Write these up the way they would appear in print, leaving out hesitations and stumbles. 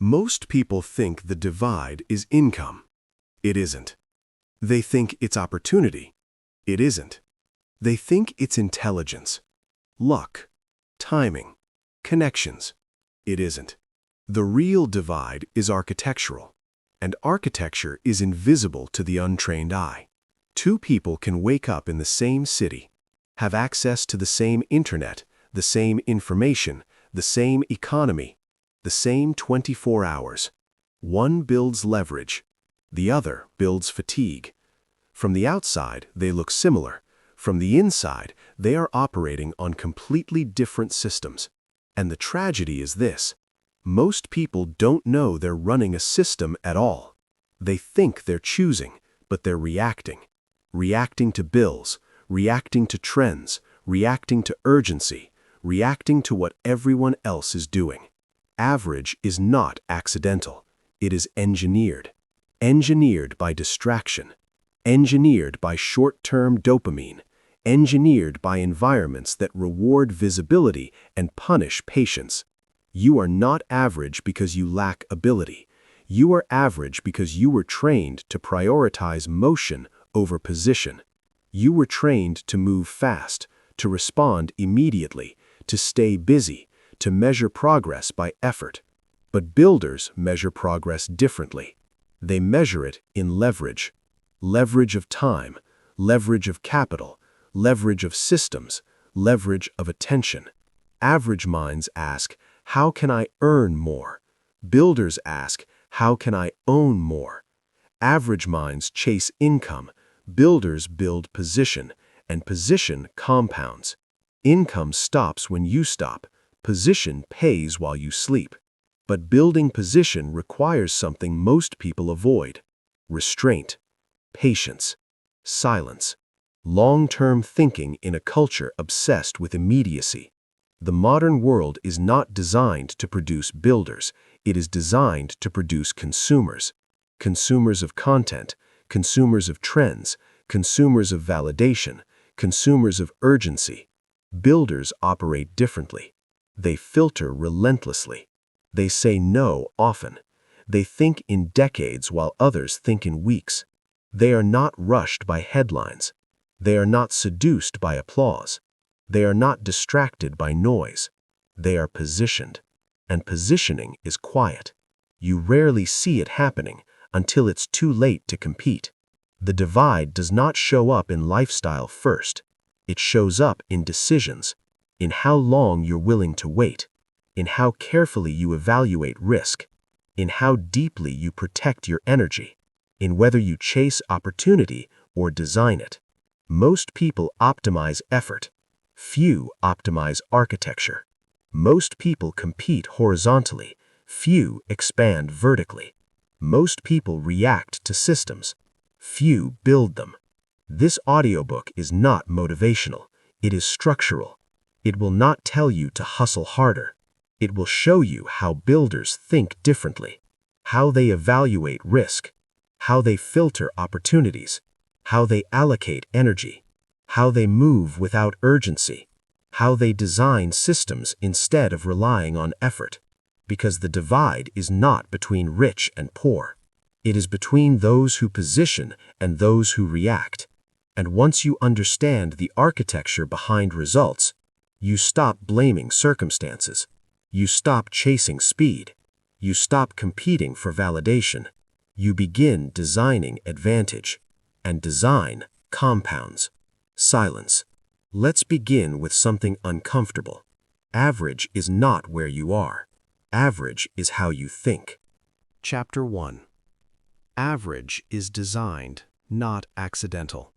Most people think the divide is income. It isn't. They think it's opportunity. It isn't. They think it's intelligence, luck, timing, connections. It isn't. The real divide is architectural, and architecture is invisible to the untrained eye. Two people can wake up in the same city, have access to the same internet, the same information, the same economy, the same 24 hours. One builds leverage, the other builds fatigue. From the outside, they look similar. From the inside, they are operating on completely different systems. And the tragedy is this: most people don't know they're running a system at all. They think they're choosing, but they're reacting. Reacting to bills, reacting to trends, reacting to urgency, reacting to what everyone else is doing. Average is not accidental. It is engineered. Engineered by distraction. Engineered by short-term dopamine. Engineered by environments that reward visibility and punish patience. You are not average because you lack ability. You are average because you were trained to prioritize motion over position. You were trained to move fast, to respond immediately, to stay busy, to measure progress by effort. But builders measure progress differently. They measure it in leverage. Leverage of time, leverage of capital, leverage of systems, leverage of attention. Average minds ask, how can I earn more? Builders ask, how can I own more? Average minds chase income. Builders build position, and position compounds. Income stops when you stop. Position pays while you sleep. But building position requires something most people avoid: restraint, patience, silence, long-term thinking in a culture obsessed with immediacy. The modern world is not designed to produce builders. It is designed to produce consumers. Consumers of content, consumers of trends, consumers of validation, consumers of urgency. Builders operate differently. They filter relentlessly. They say no often. They think in decades while others think in weeks. They are not rushed by headlines. They are not seduced by applause. They are not distracted by noise. They are positioned. And positioning is quiet. You rarely see it happening until it's too late to compete. The divide does not show up in lifestyle first. It shows up in decisions, in how long you're willing to wait, in how carefully you evaluate risk, in how deeply you protect your energy, in whether you chase opportunity or design it. Most people optimize effort. Few optimize architecture. Most people compete horizontally. Few expand vertically. Most people react to systems. Few build them. This audiobook is not motivational. It is structural. It will not tell you to hustle harder. It will show you how builders think differently, how they evaluate risk, how they filter opportunities, how they allocate energy, how they move without urgency, how they design systems instead of relying on effort. Because the divide is not between rich and poor. It is between those who position and those who react. And once you understand the architecture behind results, you stop blaming circumstances. You stop chasing speed. You stop competing for validation. You begin designing advantage. And design compounds. Silence. Let's begin with something uncomfortable. Average is not where you are. Average is how you think. Chapter 1. Average is designed, not accidental.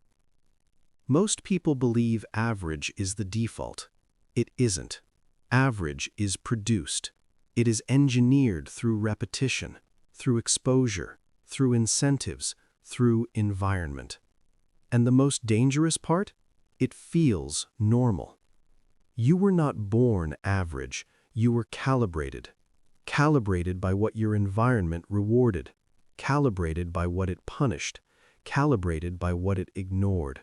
Most people believe average is the default. It isn't. Average is produced. It is engineered through repetition, through exposure, through incentives, through environment. And the most dangerous part? It feels normal. You were not born average. You were calibrated. Calibrated by what your environment rewarded. Calibrated by what it punished. Calibrated by what it ignored.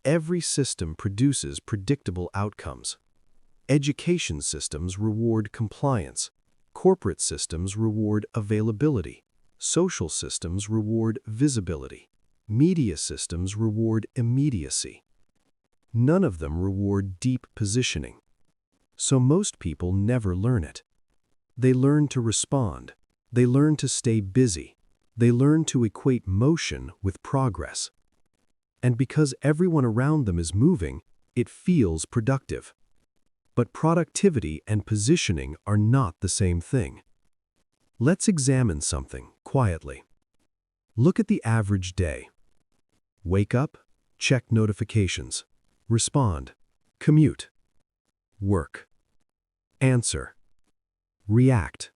Every system produces predictable outcomes. Education systems reward compliance. Corporate systems reward availability. Social systems reward visibility. Media systems reward immediacy. None of them reward deep positioning. So most people never learn it. They learn to respond. They learn to stay busy. They learn to equate motion with progress. And because everyone around them is moving, it feels productive. But productivity and positioning are not the same thing. Let's examine something quietly. Look at the average day. Wake up, check notifications, respond, commute, work, answer, react,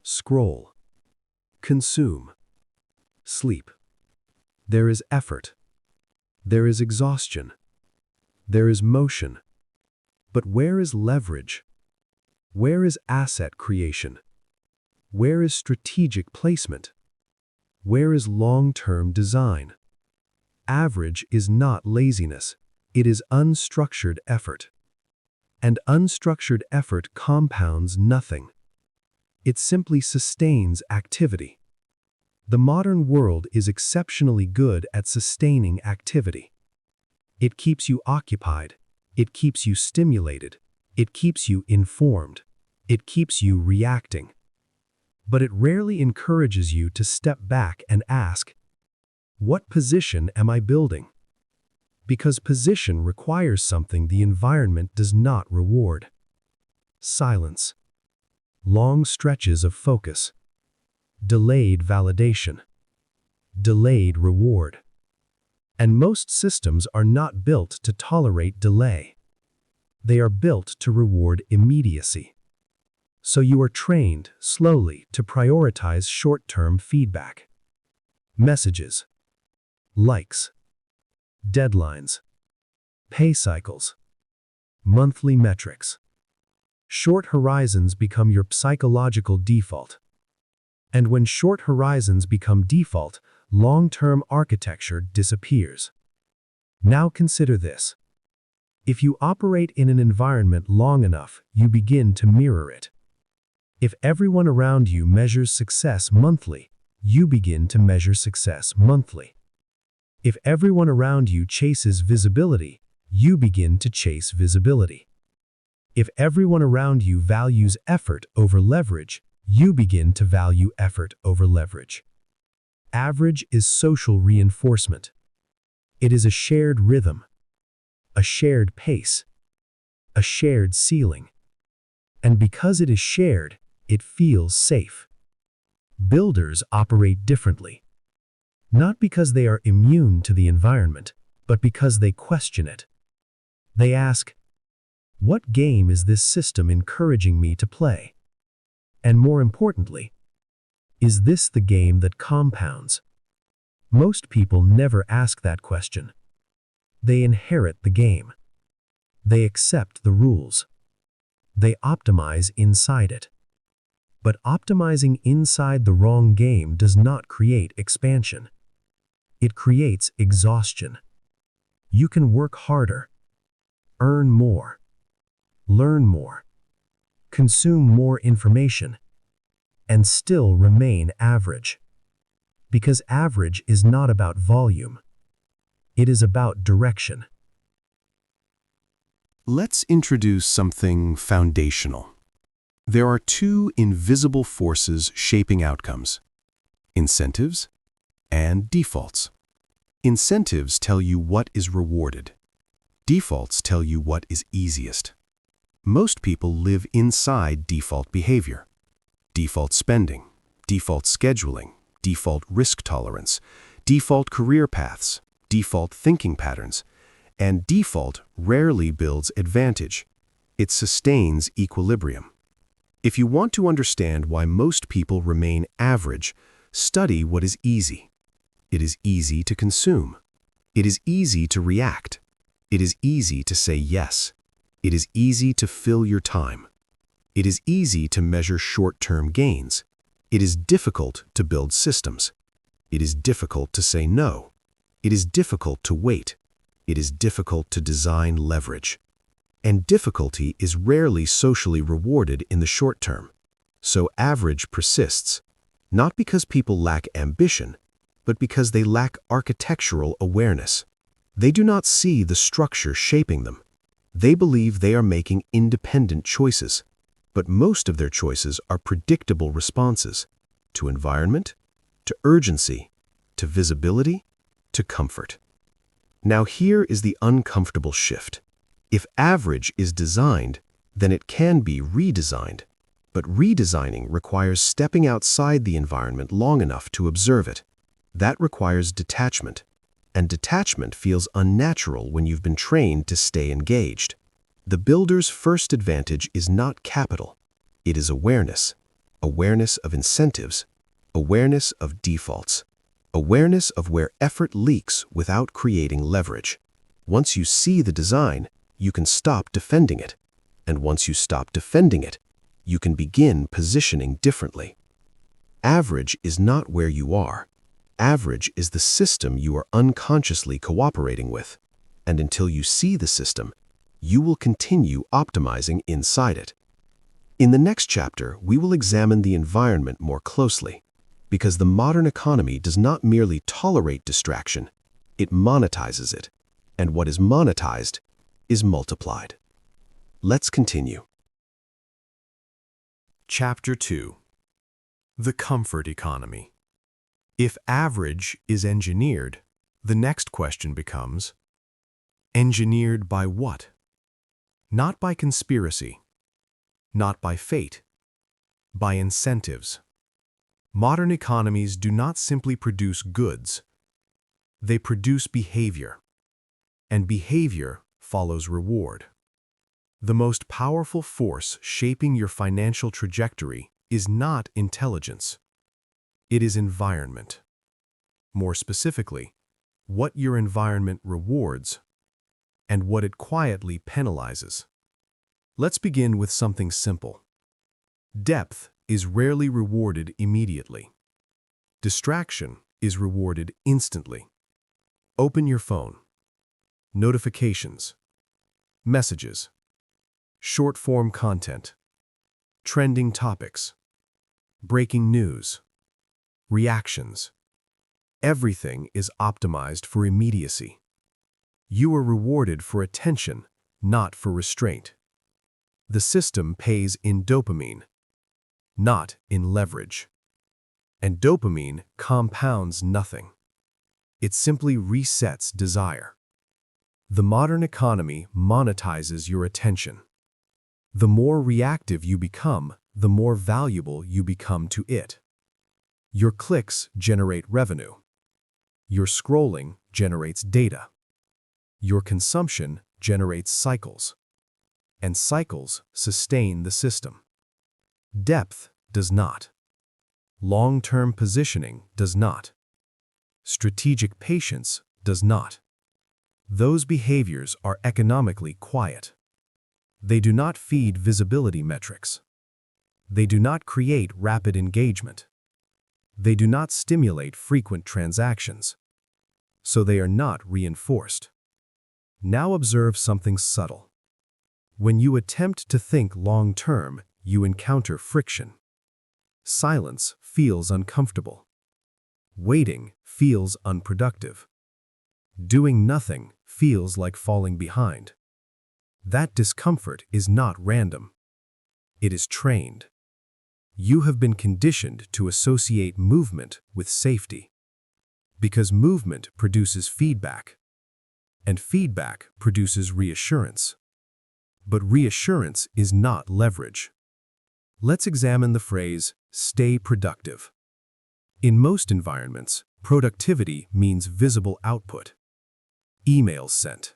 scroll, consume, sleep. There is effort. There is exhaustion. There is motion. But where is leverage? Where is asset creation? Where is strategic placement? Where is long-term design? Average is not laziness. It is unstructured effort. And unstructured effort compounds nothing. It simply sustains activity. The modern world is exceptionally good at sustaining activity. It keeps you occupied. It keeps you stimulated. It keeps you informed. It keeps you reacting. But it rarely encourages you to step back and ask, what position am I building? Because position requires something the environment does not reward. Silence. Long stretches of focus. Delayed validation. Delayed reward. And most systems are not built to tolerate delay. They are built to reward immediacy. So you are trained, slowly, to prioritize short-term feedback. Messages. Likes. Deadlines. Pay cycles. Monthly metrics. Short horizons become your psychological default. And when short horizons become default, long-term architecture disappears. Now consider this. If you operate in an environment long enough, you begin to mirror it. If everyone around you measures success monthly, you begin to measure success monthly. If everyone around you chases visibility, you begin to chase visibility. If everyone around you values effort over leverage, you begin to value effort over leverage. Average is social reinforcement. It is a shared rhythm, a shared pace, a shared ceiling. And because it is shared, it feels safe. Builders operate differently. Not because they are immune to the environment, but because they question it. They ask, what game is this system encouraging me to play? And more importantly, is this the game that compounds? Most people never ask that question. They inherit the game. They accept the rules. They optimize inside it. But optimizing inside the wrong game does not create expansion. It creates exhaustion. You can work harder, earn more, learn more, consume more information, and still remain average. Because average is not about volume. It is about direction. Let's introduce something foundational. There are two invisible forces shaping outcomes: incentives and defaults. Incentives tell you what is rewarded. Defaults tell you what is easiest. Most people live inside default behavior. Default spending, default scheduling, default risk tolerance, default career paths, default thinking patterns, and default rarely builds advantage. It sustains equilibrium. If you want to understand why most people remain average, study what is easy. It is easy to consume. It is easy to react. It is easy to say yes. It is easy to fill your time. It is easy to measure short-term gains. It is difficult to build systems. It is difficult to say no. It is difficult to wait. It is difficult to design leverage. And difficulty is rarely socially rewarded in the short term. So average persists, not because people lack ambition, but because they lack architectural awareness. They do not see the structure shaping them. They believe they are making independent choices, but most of their choices are predictable responses to environment, to urgency, to visibility, to comfort. Now here is the uncomfortable shift. If average is designed, then it can be redesigned. But redesigning requires stepping outside the environment long enough to observe it. That requires detachment. And detachment feels unnatural when you've been trained to stay engaged. The builder's first advantage is not capital. It is awareness. Awareness of incentives. Awareness of defaults. Awareness of where effort leaks without creating leverage. Once you see the design, you can stop defending it. And once you stop defending it, you can begin positioning differently. Average is not where you are. Average is the system you are unconsciously cooperating with. And until you see the system, you will continue optimizing inside it. In the next chapter, we will examine the environment more closely, because the modern economy does not merely tolerate distraction, it monetizes it. And what is monetized is multiplied. Let's continue. Chapter 2. The Comfort Economy. If average is engineered, the next question becomes, engineered by what? Not by conspiracy, not by fate, by incentives. Modern economies do not simply produce goods, they produce behavior, and behavior follows reward. The most powerful force shaping your financial trajectory is not intelligence. It is environment. More specifically, what your environment rewards and what it quietly penalizes. Let's begin with something simple. Depth is rarely rewarded immediately. Distraction is rewarded instantly. Open your phone. Notifications. Messages. Short-form content. Trending topics. Breaking news. Reactions. Everything is optimized for immediacy. You are rewarded for attention, not for restraint. The system pays in dopamine, not in leverage. And dopamine compounds nothing. It simply resets desire. The modern economy monetizes your attention. The more reactive you become, the more valuable you become to it. Your clicks generate revenue. Your scrolling generates data. Your consumption generates cycles. And cycles sustain the system. Depth does not. Long-term positioning does not. Strategic patience does not. Those behaviors are economically quiet. They do not feed visibility metrics. They do not create rapid engagement. They do not stimulate frequent transactions. So they are not reinforced. Now observe something subtle. When you attempt to think long-term, you encounter friction. Silence feels uncomfortable. Waiting feels unproductive. Doing nothing feels like falling behind. That discomfort is not random. It is trained. You have been conditioned to associate movement with safety. Because movement produces feedback. And feedback produces reassurance. But reassurance is not leverage. Let's examine the phrase, stay productive. In most environments, productivity means visible output. Emails sent.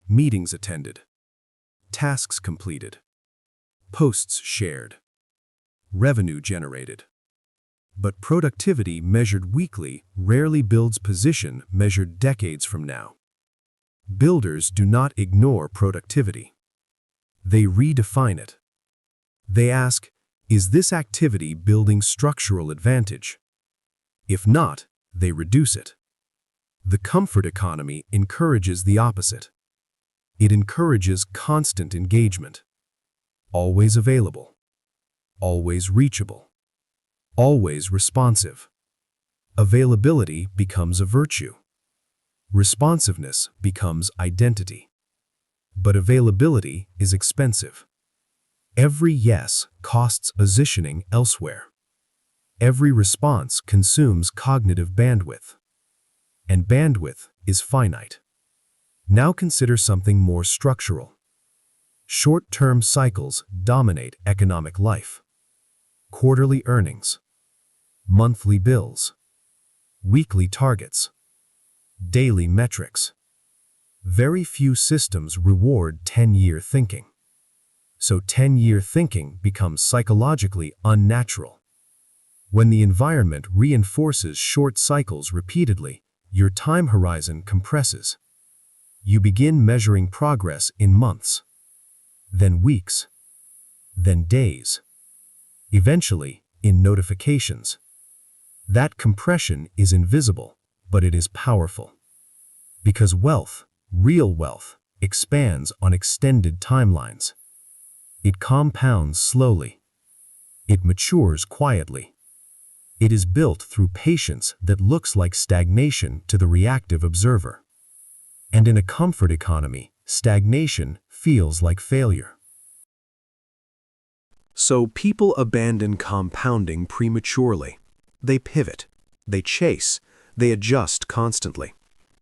Meetings attended. Tasks completed. Posts shared. Revenue generated. But productivity measured weekly rarely builds position measured decades from now. Builders do not ignore productivity. They redefine it. They ask, is this activity building structural advantage? If not, they reduce it. The comfort economy encourages the opposite. It encourages constant engagement. Always available. always reachable, always responsive. Availability becomes a virtue. Responsiveness becomes identity. But availability is expensive. Every yes costs positioning elsewhere. Every response consumes cognitive bandwidth. And bandwidth is finite. Now consider something more structural. Short-term cycles dominate economic life. Quarterly earnings, monthly bills, weekly targets, daily metrics. Very few systems reward 10-year thinking. So 10-year thinking becomes psychologically unnatural. When the environment reinforces short cycles repeatedly, your time horizon compresses. You begin measuring progress in months, then weeks, then days, eventually in notifications. That compression is invisible, but it is powerful. Because wealth, real wealth, expands on extended timelines. It compounds slowly. It matures quietly. It is built through patience that looks like stagnation to the reactive observer. And in a comfort economy, stagnation feels like failure. So people abandon compounding prematurely. They pivot, they chase, they adjust constantly.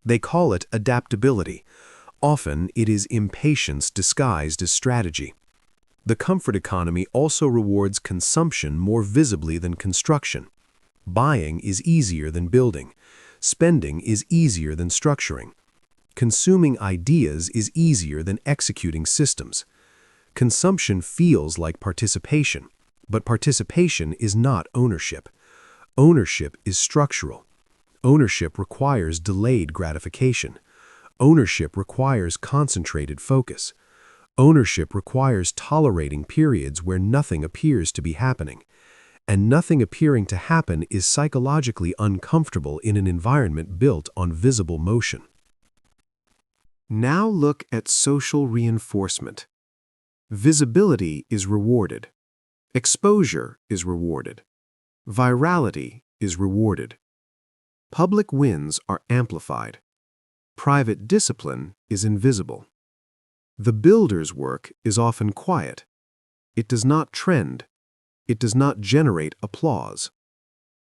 They call it adaptability. Often it is impatience disguised as strategy. The comfort economy also rewards consumption more visibly than construction. Buying is easier than building. Spending is easier than structuring. Consuming ideas is easier than executing systems. Consumption feels like participation, but participation is not ownership. Ownership is structural. Ownership requires delayed gratification. Ownership requires concentrated focus. Ownership requires tolerating periods where nothing appears to be happening. And nothing appearing to happen is psychologically uncomfortable in an environment built on visible motion. Now look at social reinforcement. Visibility is rewarded. Exposure is rewarded. Virality is rewarded. Public wins are amplified. Private discipline is invisible. The builder's work is often quiet. It does not trend. It does not generate applause.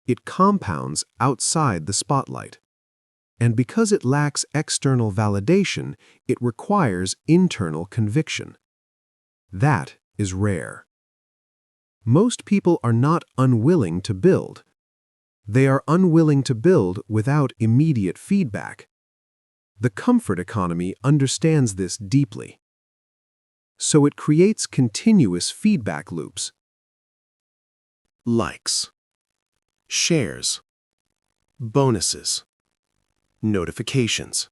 It compounds outside the spotlight. And because it lacks external validation, it requires internal conviction. That is rare. Most people are not unwilling to build. They are unwilling to build without immediate feedback. The comfort economy understands this deeply. So it creates continuous feedback loops. Likes, shares, bonuses, notifications,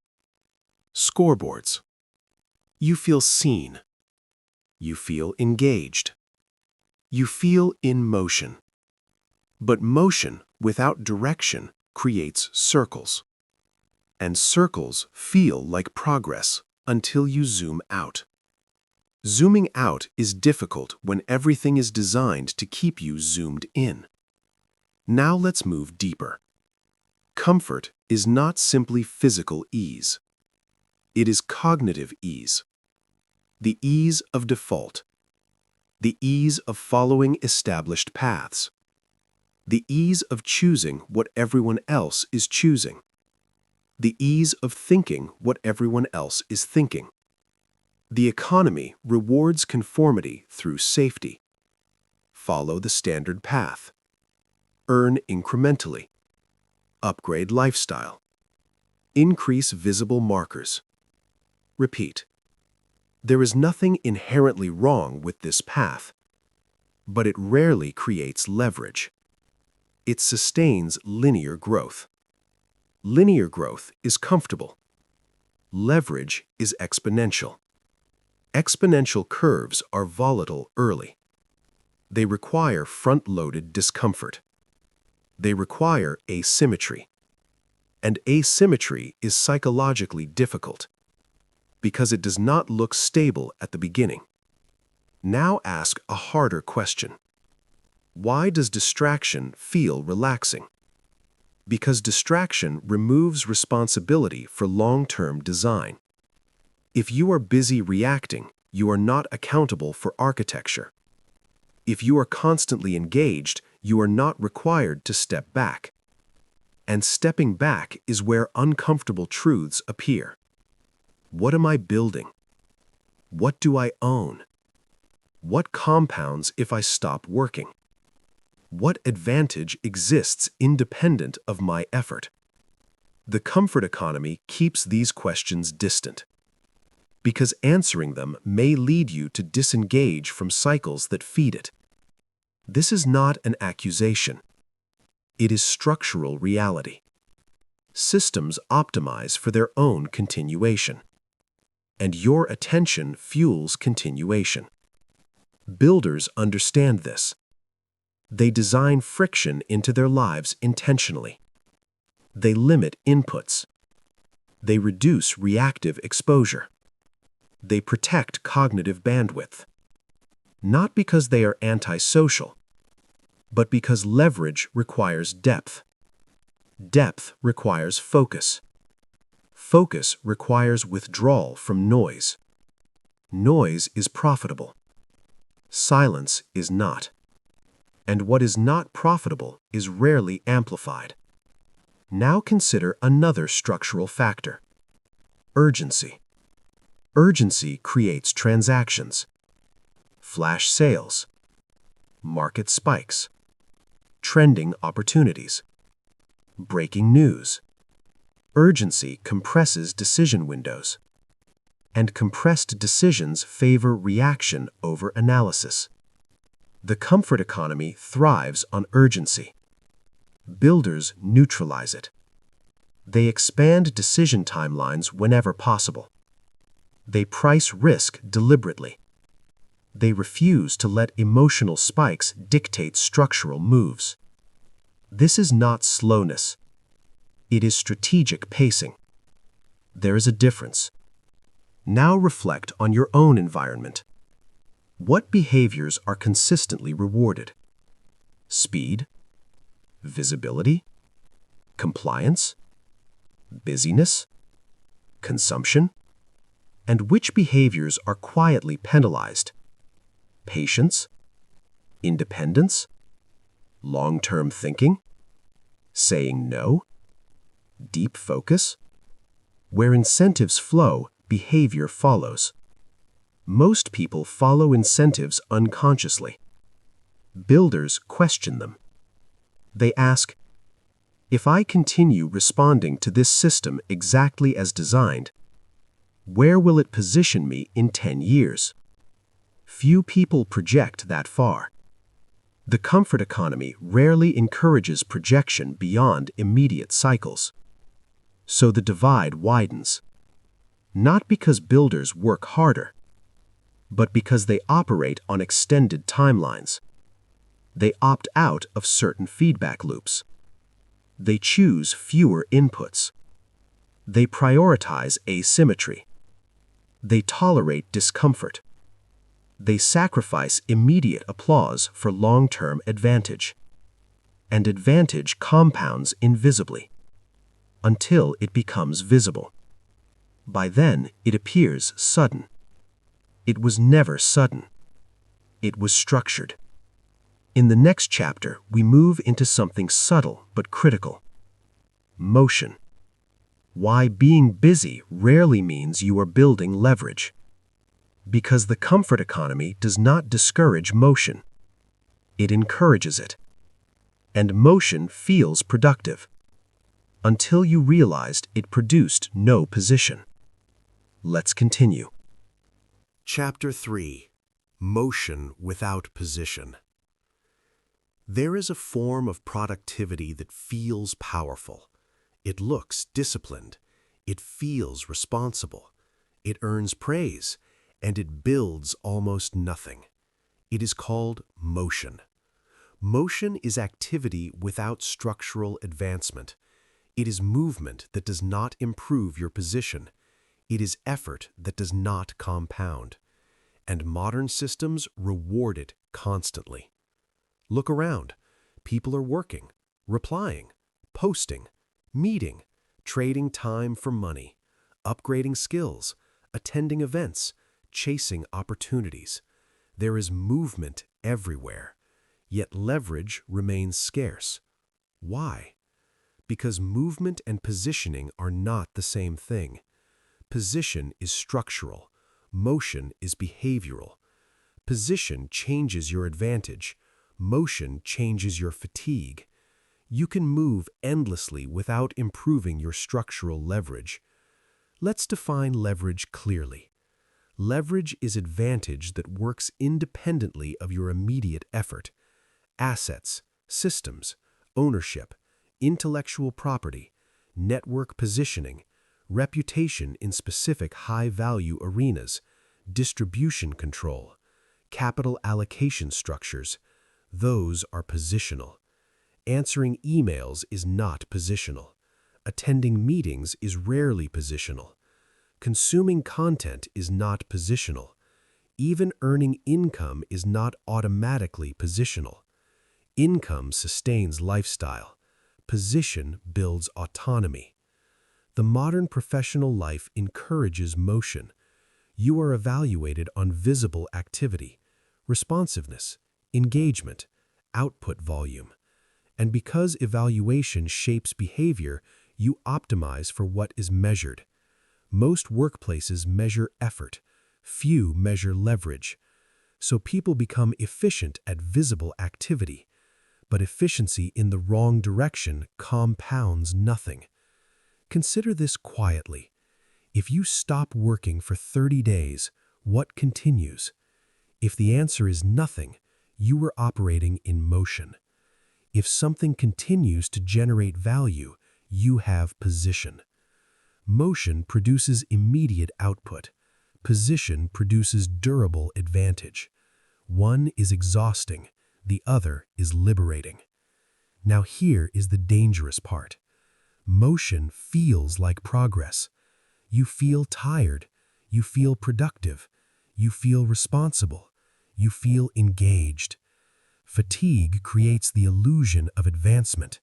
scoreboards. You feel seen. You feel engaged. You feel in motion. But motion without direction creates circles. And circles feel like progress until you zoom out. Zooming out is difficult when everything is designed to keep you zoomed in. Now let's move deeper. Comfort is not simply physical ease. It is cognitive ease. The ease of default. The ease of following established paths. The ease of choosing what everyone else is choosing. The ease of thinking what everyone else is thinking. The economy rewards conformity through safety. Follow the standard path. Earn incrementally. Upgrade lifestyle. Increase visible markers. Repeat. There is nothing inherently wrong with this path, but it rarely creates leverage. It sustains linear growth. Linear growth is comfortable. Leverage is exponential. Exponential curves are volatile early. They require front-loaded discomfort. They require asymmetry. And asymmetry is psychologically difficult because it does not look stable at the beginning. Now ask a harder question. Why does distraction feel relaxing? Because distraction removes responsibility for long-term design. If you are busy reacting, you are not accountable for architecture. If you are constantly engaged, you are not required to step back. And stepping back is where uncomfortable truths appear. What am I building? What do I own? What compounds if I stop working? What advantage exists independent of my effort? The comfort economy keeps these questions distant, because answering them may lead you to disengage from cycles that feed it. This is not an accusation. It is structural reality. Systems optimize for their own continuation, and your attention fuels continuation. Builders understand this. They design friction into their lives intentionally. They limit inputs. They reduce reactive exposure. They protect cognitive bandwidth. Not because they are antisocial, but because leverage requires depth. Depth requires focus. Focus requires withdrawal from noise. Noise is profitable. Silence is not. And what is not profitable is rarely amplified. Now consider another structural factor: urgency. Urgency creates transactions, flash sales, market spikes, trending opportunities, breaking news. Urgency compresses decision windows, and compressed decisions favor reaction over analysis. The comfort economy thrives on urgency. Builders neutralize it. They expand decision timelines whenever possible. They price risk deliberately. They refuse to let emotional spikes dictate structural moves. This is not slowness. It is strategic pacing. There is a difference. Now reflect on your own environment. What behaviors are consistently rewarded? Speed? Visibility? Compliance? Busyness? Consumption? And which behaviors are quietly penalized? Patience? Independence? Long-term thinking? Saying no? Deep focus? Where incentives flow, behavior follows. Most people follow incentives unconsciously. Builders question them. They ask, if I continue responding to this system exactly as designed, where will it position me in 10 years? Few people project that far. The comfort economy rarely encourages projection beyond immediate cycles. So the divide widens. Not because builders work harder, but because they operate on extended timelines. They opt out of certain feedback loops. They choose fewer inputs. They prioritize asymmetry. They tolerate discomfort. They sacrifice immediate applause for long-term advantage. And advantage compounds invisibly, until it becomes visible. By then, it appears sudden. It was never sudden. It was structured. In the next chapter, we move into something subtle but critical: motion. Why being busy rarely means you are building leverage. Because the comfort economy does not discourage motion. It encourages it. And motion feels productive, until you realized it produced no position. Let's continue. Chapter 3: Motion without position. There is a form of productivity that feels powerful. It looks disciplined. It feels responsible. It earns praise, and it builds almost nothing. It is called motion. Motion is activity without structural advancement. It is movement that does not improve your position. It is effort that does not compound. And modern systems reward it constantly. Look around. People are working, replying, posting, meeting, trading time for money, upgrading skills, attending events, chasing opportunities. There is movement everywhere, yet leverage remains scarce. Why? Because movement and positioning are not the same thing. Position is structural. Motion is behavioral. Position changes your advantage. Motion changes your fatigue. You can move endlessly without improving your structural leverage. Let's define leverage clearly. Leverage is advantage that works independently of your immediate effort. Assets, systems, ownership, intellectual property, network positioning, reputation in specific high-value arenas, distribution control, capital allocation structures. Those are positional. Answering emails is not positional. Attending meetings is rarely positional. Consuming content is not positional. Even earning income is not automatically positional. Income sustains lifestyle. Position builds autonomy. The modern professional life encourages motion. You are evaluated on visible activity, responsiveness, engagement, output volume. And because evaluation shapes behavior, you optimize for what is measured. Most workplaces measure effort. Few measure leverage. So people become efficient at visible activity. But efficiency in the wrong direction compounds nothing. Consider this quietly. If you stop working for 30 days, what continues? If the answer is nothing, you are operating in motion. If something continues to generate value, you have position. Motion produces immediate output. Position produces durable advantage. One is exhausting, the other is liberating. Now here is the dangerous part. Motion feels like progress. You feel tired. You feel productive. You feel responsible. You feel engaged. Fatigue creates the illusion of advancement,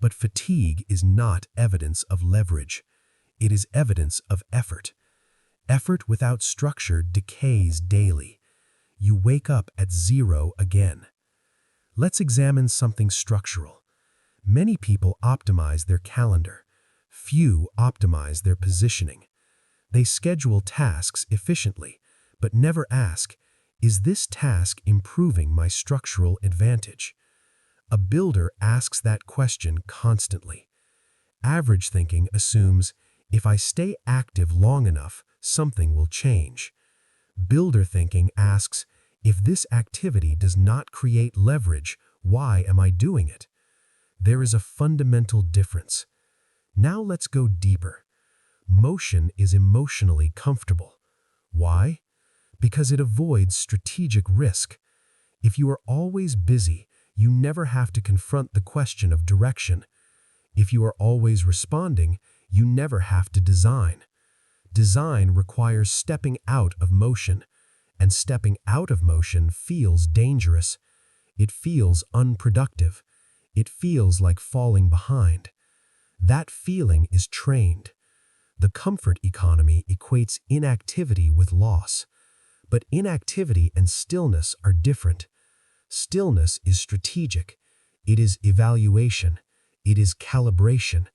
but fatigue is not evidence of leverage. It is evidence of effort. Effort without structure decays daily. You wake up at zero again. Let's examine something structural. Many people optimize their calendar. Few optimize their positioning. They schedule tasks efficiently, but never ask, is this task improving my structural advantage? A builder asks that question constantly. Average thinking assumes, if I stay active long enough, something will change. Builder thinking asks, if this activity does not create leverage, why am I doing it? There is a fundamental difference. Now let's go deeper. Motion is emotionally comfortable. Why? Because it avoids strategic risk. If you are always busy, you never have to confront the question of direction. If you are always responding, you never have to design. Design requires stepping out of motion, and stepping out of motion feels dangerous. It feels unproductive. It feels like falling behind. That feeling is trained. The comfort economy equates inactivity with loss. But inactivity and stillness are different. Stillness is strategic. It is evaluation. It is calibration.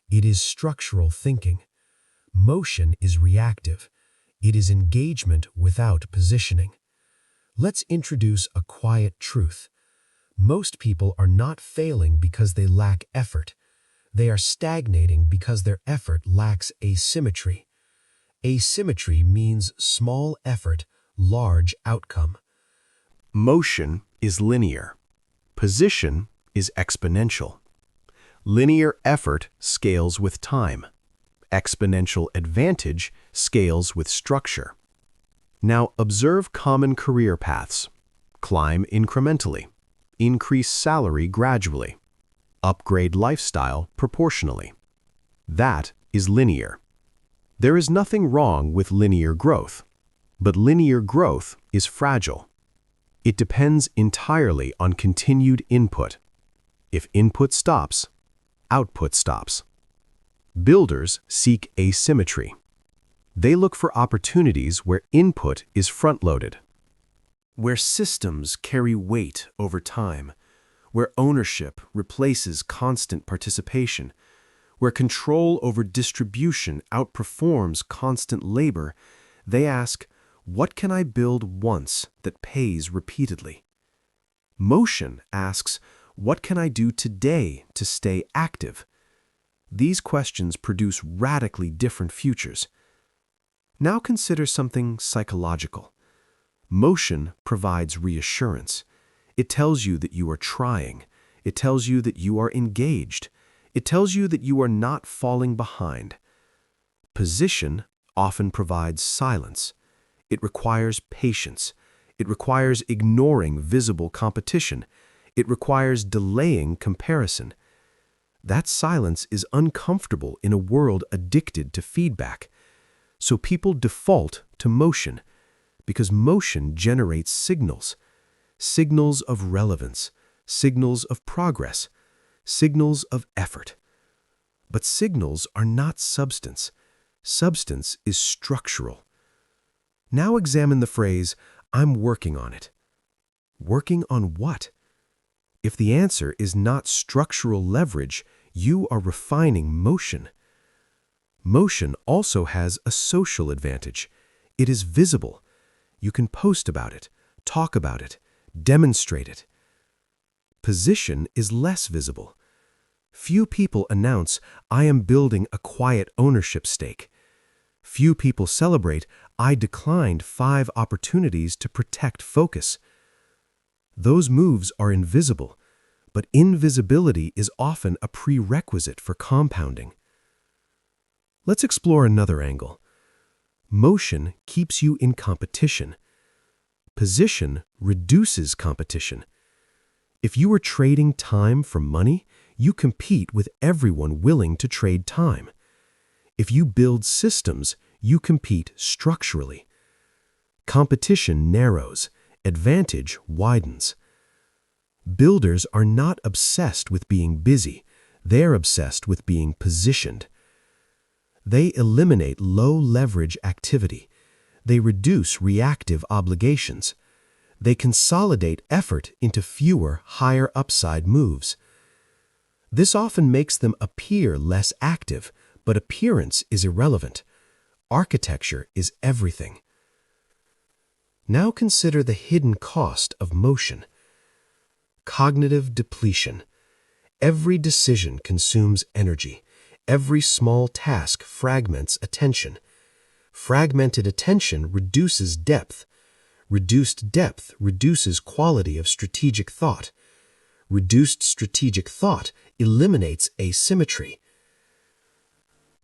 It is structural thinking. Motion is reactive. It is engagement without positioning. Let's introduce a quiet truth. Most people are not failing because they lack effort. They are stagnating because their effort lacks asymmetry. Asymmetry means small effort, large outcome. Motion is linear. Position is exponential. Linear effort scales with time. Exponential advantage scales with structure. Now observe common career paths. Climb incrementally. Increase salary gradually. Upgrade lifestyle proportionally. That is linear. There is nothing wrong with linear growth, but linear growth is fragile. It depends entirely on continued input. If input stops, output stops. Builders seek asymmetry. They look for opportunities where input is front-loaded, where systems carry weight over time, where ownership replaces constant participation, where control over distribution outperforms constant labor. They ask, what can I build once that pays repeatedly? Motion asks, what can I do today to stay active? These questions produce radically different futures. Now consider something psychological. Motion provides reassurance. It tells you that you are trying. It tells you that you are engaged. It tells you that you are not falling behind. Position often provides silence. It requires patience. It requires ignoring visible competition. It requires delaying comparison. That silence is uncomfortable in a world addicted to feedback. So people default to motion, because motion generates signals. Signals of relevance, signals of progress, signals of effort. But signals are not substance. Substance is structural. Now examine the phrase, I'm working on it. Working on what? If the answer is not structural leverage, you are refining motion. Motion also has a social advantage. It is visible. You can post about it, talk about it, demonstrate it. Position is less visible. Few people announce, I am building a quiet ownership stake. Few people celebrate, I declined 5 opportunities to protect focus. Those moves are invisible, but invisibility is often a prerequisite for compounding. Let's explore another angle. Motion keeps you in competition. Position reduces competition. If you are trading time for money, you compete with everyone willing to trade time. If you build systems, you compete structurally. Competition narrows, advantage widens. Builders are not obsessed with being busy, they're obsessed with being positioned. They eliminate low-leverage activity. They reduce reactive obligations. They consolidate effort into fewer, higher upside moves. This often makes them appear less active, but appearance is irrelevant. Architecture is everything. Now consider the hidden cost of motion. Cognitive depletion. Every decision consumes energy. Every small task fragments attention. Fragmented attention reduces depth. Reduced depth reduces quality of strategic thought. Reduced strategic thought eliminates asymmetry.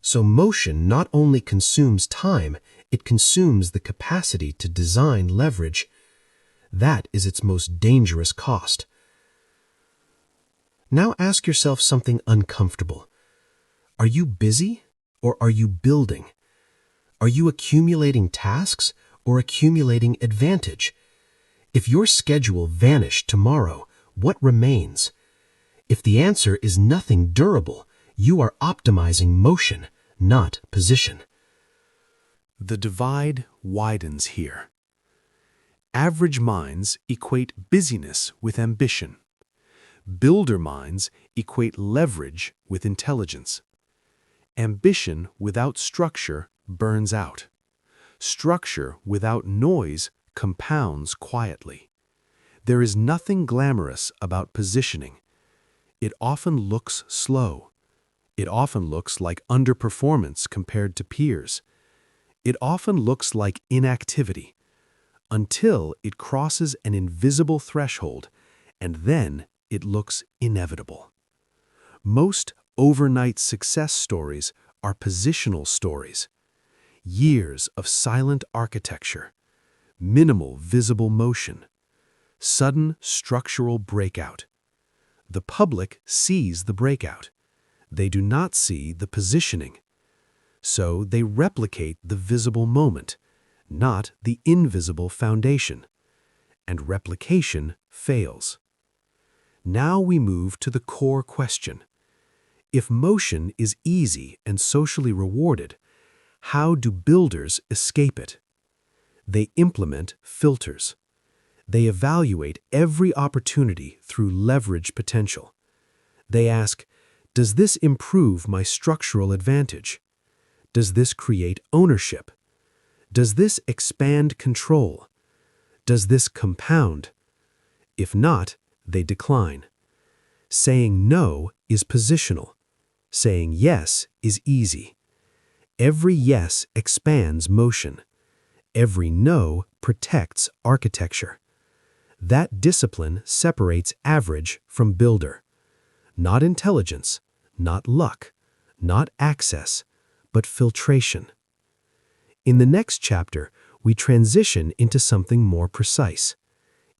So motion not only consumes time, it consumes the capacity to design leverage. That is its most dangerous cost. Now ask yourself something uncomfortable. Are you busy or are you building? Are you accumulating tasks or accumulating advantage? If your schedule vanished tomorrow, what remains? If the answer is nothing durable, you are optimizing motion, not position. The divide widens here. Average minds equate busyness with ambition. Builder minds equate leverage with intelligence. Ambition without structure burns out. Structure without noise compounds quietly. There is nothing glamorous about positioning. It often looks slow. It often looks like underperformance compared to peers. It often looks like inactivity, until it crosses an invisible threshold, and then it looks inevitable. Most overnight success stories are positional stories. Years of silent architecture, minimal visible motion, sudden structural breakout. The public sees the breakout. They do not see the positioning. So they replicate the visible moment, not the invisible foundation. and replication fails. Now we move to the core question. If motion is easy and socially rewarded, how do builders escape it? They implement filters. They evaluate every opportunity through leverage potential. They ask, does this improve my structural advantage? Does this create ownership? Does this expand control? Does this compound? If not, they decline. Saying no is positional. Saying yes is easy. Every yes expands motion. Every no protects architecture. That discipline separates average from builder. Not intelligence, not luck, not access, but filtration. In the next chapter, we transition into something more precise.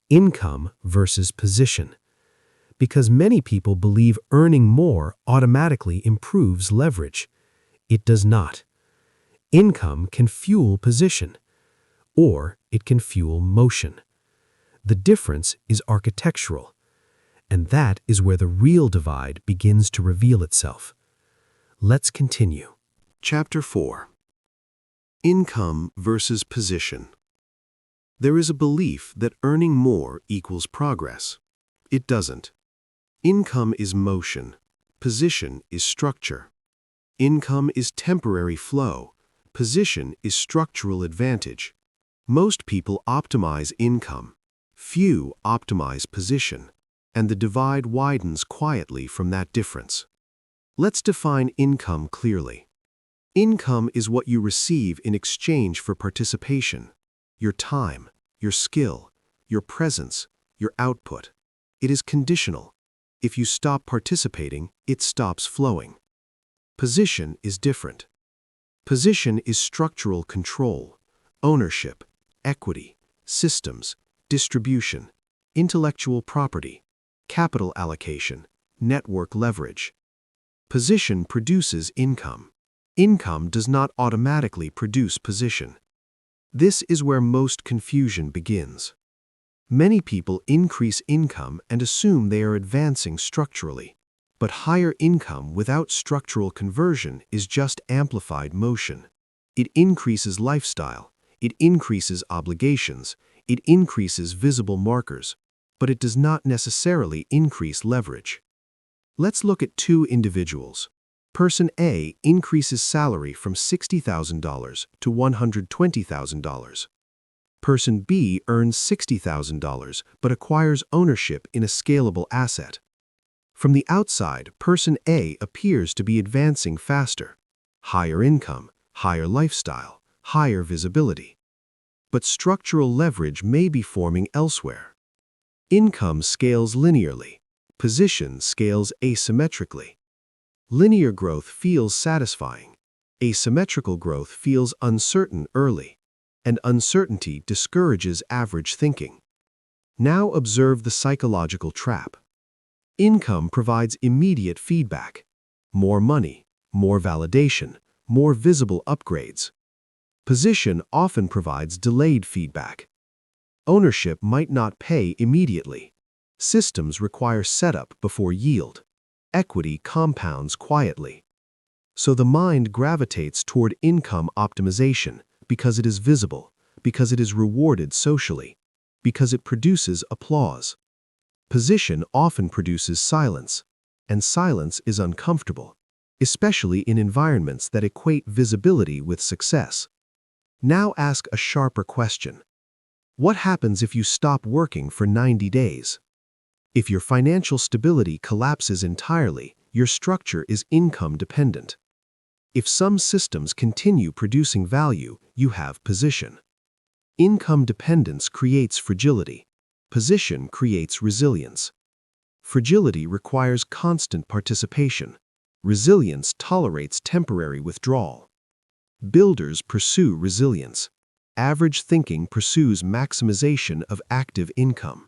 Income versus position. Because many people believe earning more automatically improves leverage. It does not. Income can fuel position, or it can fuel motion. The difference is architectural, and that is where the real divide begins to reveal itself. Let's continue. Chapter 4. Income versus position. There is a belief that earning more equals progress. It doesn't. Income is motion. Position is structure. Income is temporary flow. Position is structural advantage. Most people optimize income. Few optimize position. And the divide widens quietly from that difference. Let's define income clearly. Income is what you receive in exchange for participation. Your time, your skill, your presence, your output. It is conditional. If you stop participating, it stops flowing. Position is different. Position is structural control, ownership, equity, systems, distribution, intellectual property, capital allocation, network leverage. Position produces income. Income does not automatically produce position. This is where most confusion begins. Many people increase income and assume they are advancing structurally. But higher income without structural conversion is just amplified motion. It increases lifestyle, it increases obligations, it increases visible markers, but it does not necessarily increase leverage. Let's look at two individuals. Person A increases salary from $60,000 to $120,000. Person B earns $60,000 but acquires ownership in a scalable asset. From the outside, Person A appears to be advancing faster. Higher income, higher lifestyle, higher visibility. But structural leverage may be forming elsewhere. Income scales linearly. Position scales asymmetrically. Linear growth feels satisfying. Asymmetrical growth feels uncertain early. And uncertainty discourages average thinking. Now observe the psychological trap. Income provides immediate feedback. More money, more validation, more visible upgrades. Position often provides delayed feedback. Ownership might not pay immediately. Systems require setup before yield. Equity compounds quietly. So the mind gravitates toward income optimization because it is visible, because it is rewarded socially, because it produces applause. Position often produces silence, and silence is uncomfortable, especially in environments that equate visibility with success. Now ask a sharper question. What happens if you stop working for 90 days? If your financial stability collapses entirely, your structure is income dependent. If some systems continue producing value, you have position. Income dependence creates fragility. Position creates resilience. Fragility requires constant participation. Resilience tolerates temporary withdrawal. Builders pursue resilience. Average thinking pursues maximization of active income.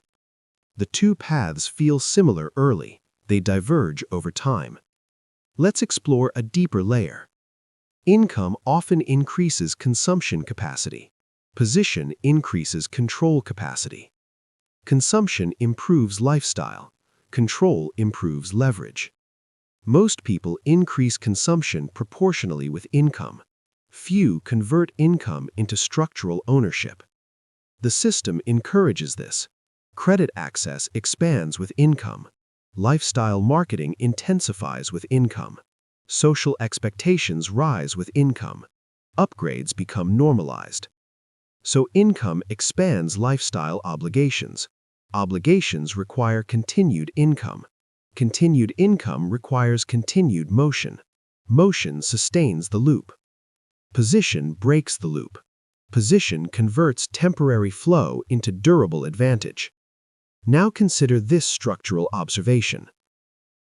The two paths feel similar early. They diverge over time. Let's explore a deeper layer. Income often increases consumption capacity. Position increases control capacity. Consumption improves lifestyle. Control improves leverage. Most people increase consumption proportionally with income. Few convert income into structural ownership. The system encourages this. Credit access expands with income. Lifestyle marketing intensifies with income. Social expectations rise with income. Upgrades become normalized. So income expands lifestyle obligations. Obligations require continued income. Continued income requires continued motion. Motion sustains the loop. Position breaks the loop. Position converts temporary flow into durable advantage. Now consider this structural observation.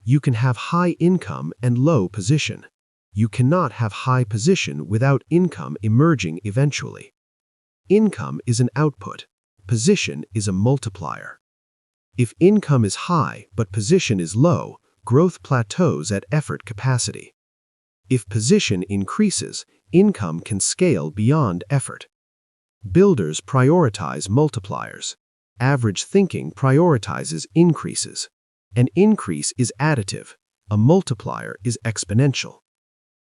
You can have high income and low position. You cannot have high position without income emerging eventually. Income is an output. Position is a multiplier. If income is high but position is low, growth plateaus at effort capacity. If position increases, income can scale beyond effort. Builders prioritize multipliers. Average thinking prioritizes increases. An increase is additive. A multiplier is exponential.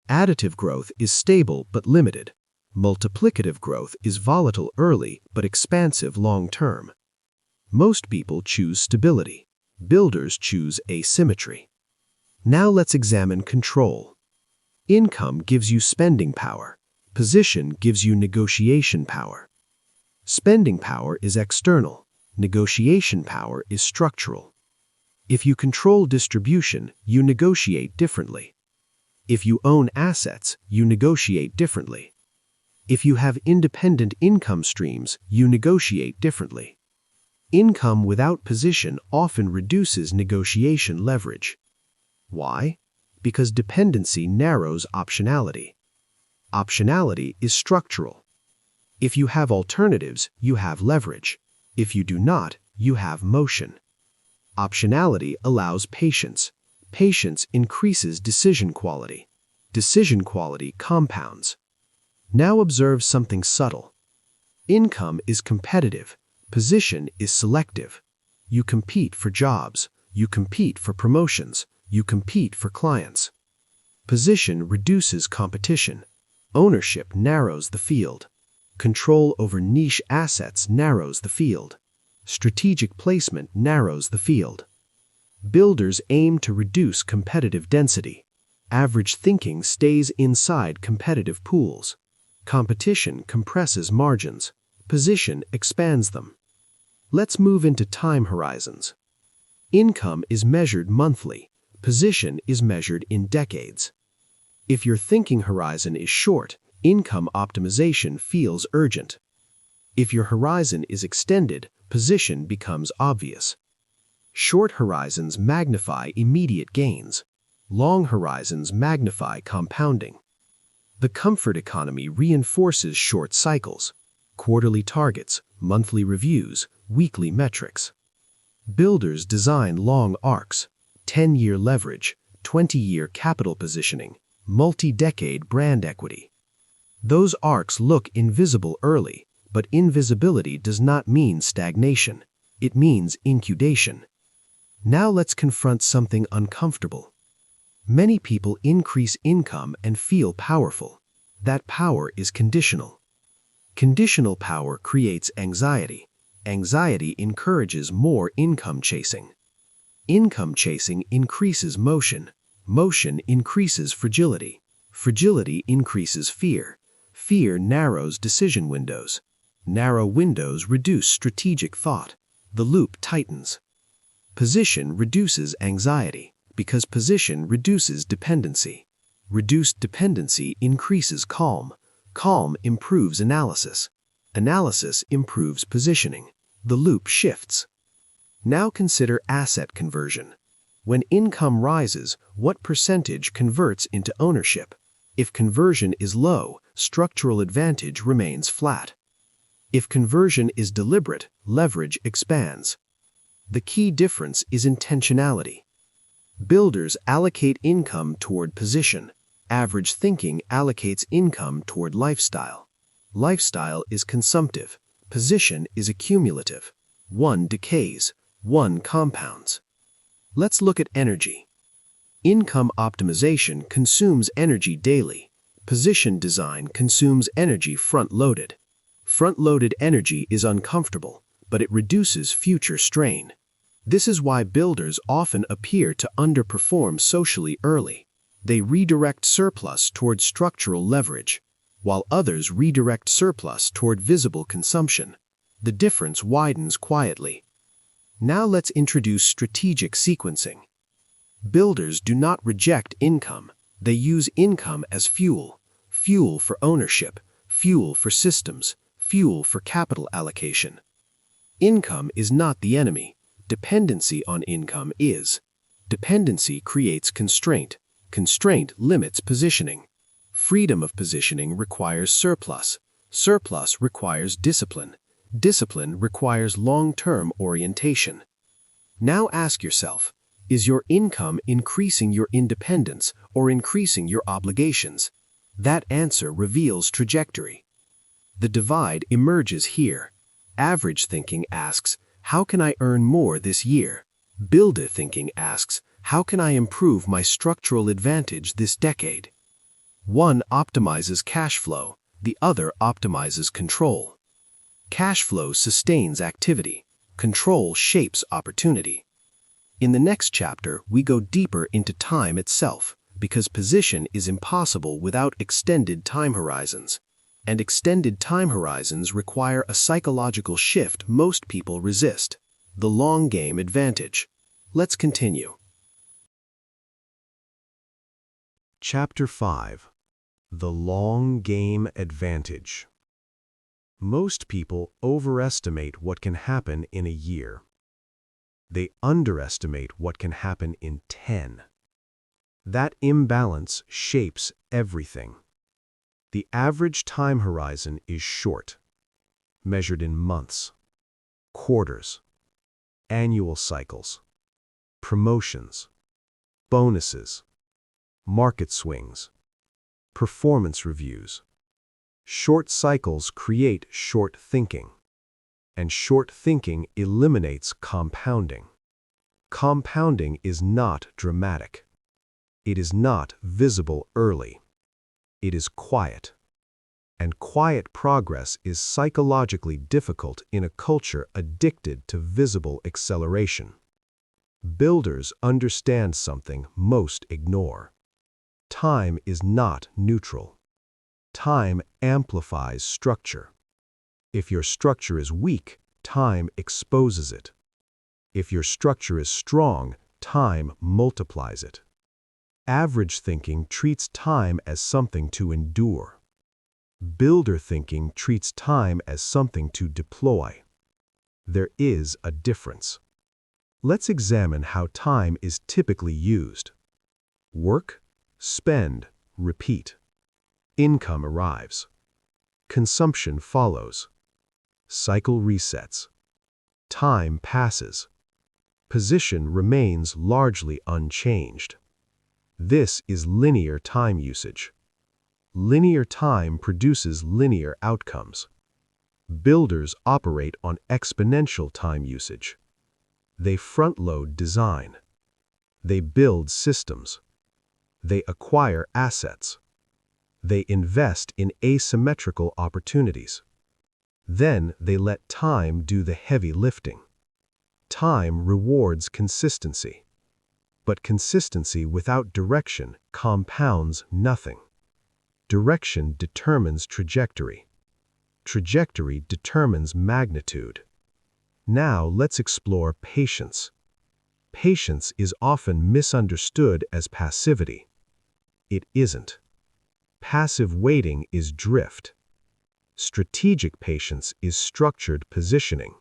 Additive growth is stable but limited. Multiplicative growth is volatile early but expansive long-term. Most people choose stability. Builders choose asymmetry. Now let's examine control. Income gives you spending power. Position gives you negotiation power. Spending power is external. Negotiation power is structural. If you control distribution, you negotiate differently. If you own assets, you negotiate differently. If you have independent income streams, you negotiate differently. Income without position often reduces negotiation leverage. Why? Because dependency narrows optionality. Optionality is structural. If you have alternatives, you have leverage. If you do not, you have motion. Optionality allows patience. Patience increases decision quality. Decision quality compounds. Now observe something subtle. Income is competitive. Position is selective. You compete for jobs. You compete for promotions. You compete for clients. Position reduces competition. Ownership narrows the field. Control over niche assets narrows the field. Strategic placement narrows the field. Builders aim to reduce competitive density. Average thinking stays inside competitive pools. Competition compresses margins. Position expands them. Let's move into time horizons. Income is measured monthly. Position is measured in decades. If your thinking horizon is short, income optimization feels urgent. If your horizon is extended, position becomes obvious. Short horizons magnify immediate gains. Long horizons magnify compounding. The comfort economy reinforces short cycles, quarterly targets, monthly reviews, weekly metrics. Builders design long arcs, 10-year leverage, 20-year capital positioning, multi-decade brand equity. Those arcs look invisible early, but invisibility does not mean stagnation. It means incubation. Now let's confront something uncomfortable. Many people increase income and feel powerful. That power is conditional. Conditional power creates anxiety. Anxiety encourages more income chasing. Income chasing increases motion. Motion increases fragility. Fragility increases fear. Fear narrows decision windows. Narrow windows reduce strategic thought. The loop tightens. Position reduces anxiety because position reduces dependency. Reduced dependency increases calm. Calm improves analysis. Analysis improves positioning. The loop shifts. Now consider asset conversion. When income rises, what percentage converts into ownership? If conversion is low, structural advantage remains flat. If conversion is deliberate, leverage expands. The key difference is intentionality. Builders allocate income toward position. Average thinking allocates income toward lifestyle. Lifestyle is consumptive. Position is accumulative. one decays, one compounds. Let's look at energy. Income optimization consumes energy daily. Position design consumes energy front-loaded. Front-loaded energy is uncomfortable, but it reduces future strain. This is why builders often appear to underperform socially early. They redirect surplus toward structural leverage, while others redirect surplus toward visible consumption. The difference widens quietly. Now let's introduce strategic sequencing. Builders do not reject income. They use income as fuel. Fuel for ownership, fuel for systems, fuel for capital allocation. Income is not the enemy. Dependency on income is. Dependency creates constraint. Constraint limits positioning. Freedom of positioning requires surplus. Surplus requires discipline. Discipline requires long-term orientation. Now ask yourself, is your income increasing your independence or increasing your obligations? That answer reveals trajectory. The divide emerges here. Average thinking asks, how can I earn more this year? Builder thinking asks, how can I improve my structural advantage this decade? One optimizes cash flow, the other optimizes control. Cash flow sustains activity. Control shapes opportunity. In the next chapter, we go deeper into time itself, because position is impossible without extended time horizons. And extended time horizons require a psychological shift most people resist: the long game advantage. Let's continue. Chapter 5. The Long Game Advantage. Most people overestimate what can happen in a year. They underestimate what can happen in 10. That imbalance shapes everything. The average time horizon is short, measured in months, quarters, annual cycles, promotions, bonuses, market swings, performance reviews. Short cycles create short thinking, and short thinking eliminates compounding. Compounding is not dramatic. It is not visible early. It is quiet. And quiet progress is psychologically difficult in a culture addicted to visible acceleration. Builders understand something most ignore. Time is not neutral. Time amplifies structure. If your structure is weak, time exposes it. If your structure is strong, time multiplies it. Average thinking treats time as something to endure. Builder thinking treats time as something to deploy. There is a difference. Let's examine how time is typically used. Work, spend, repeat. Income arrives. Consumption follows. Cycle resets. Time passes. Position remains largely unchanged. This is linear time usage. Linear time produces linear outcomes. Builders operate on exponential time usage. They front-load design. They build systems. They acquire assets. They invest in asymmetrical opportunities. Then they let time do the heavy lifting. Time rewards consistency. But consistency without direction compounds nothing. Direction determines trajectory. Trajectory determines magnitude. Now let's explore patience. Patience is often misunderstood as passivity. It isn't. Passive waiting is drift. Strategic patience is structured positioning.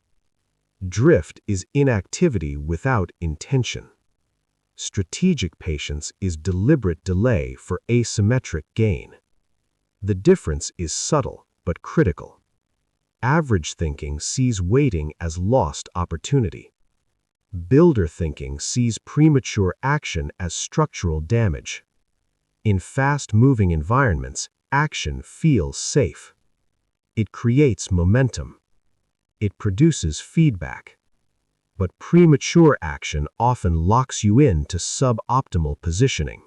Drift is inactivity without intention. Strategic patience is deliberate delay for asymmetric gain. The difference is subtle but critical. Average thinking sees waiting as lost opportunity. Builder thinking sees premature action as structural damage. In fast-moving environments, action feels safe. It creates momentum. It produces feedback. But premature action often locks you into suboptimal positioning.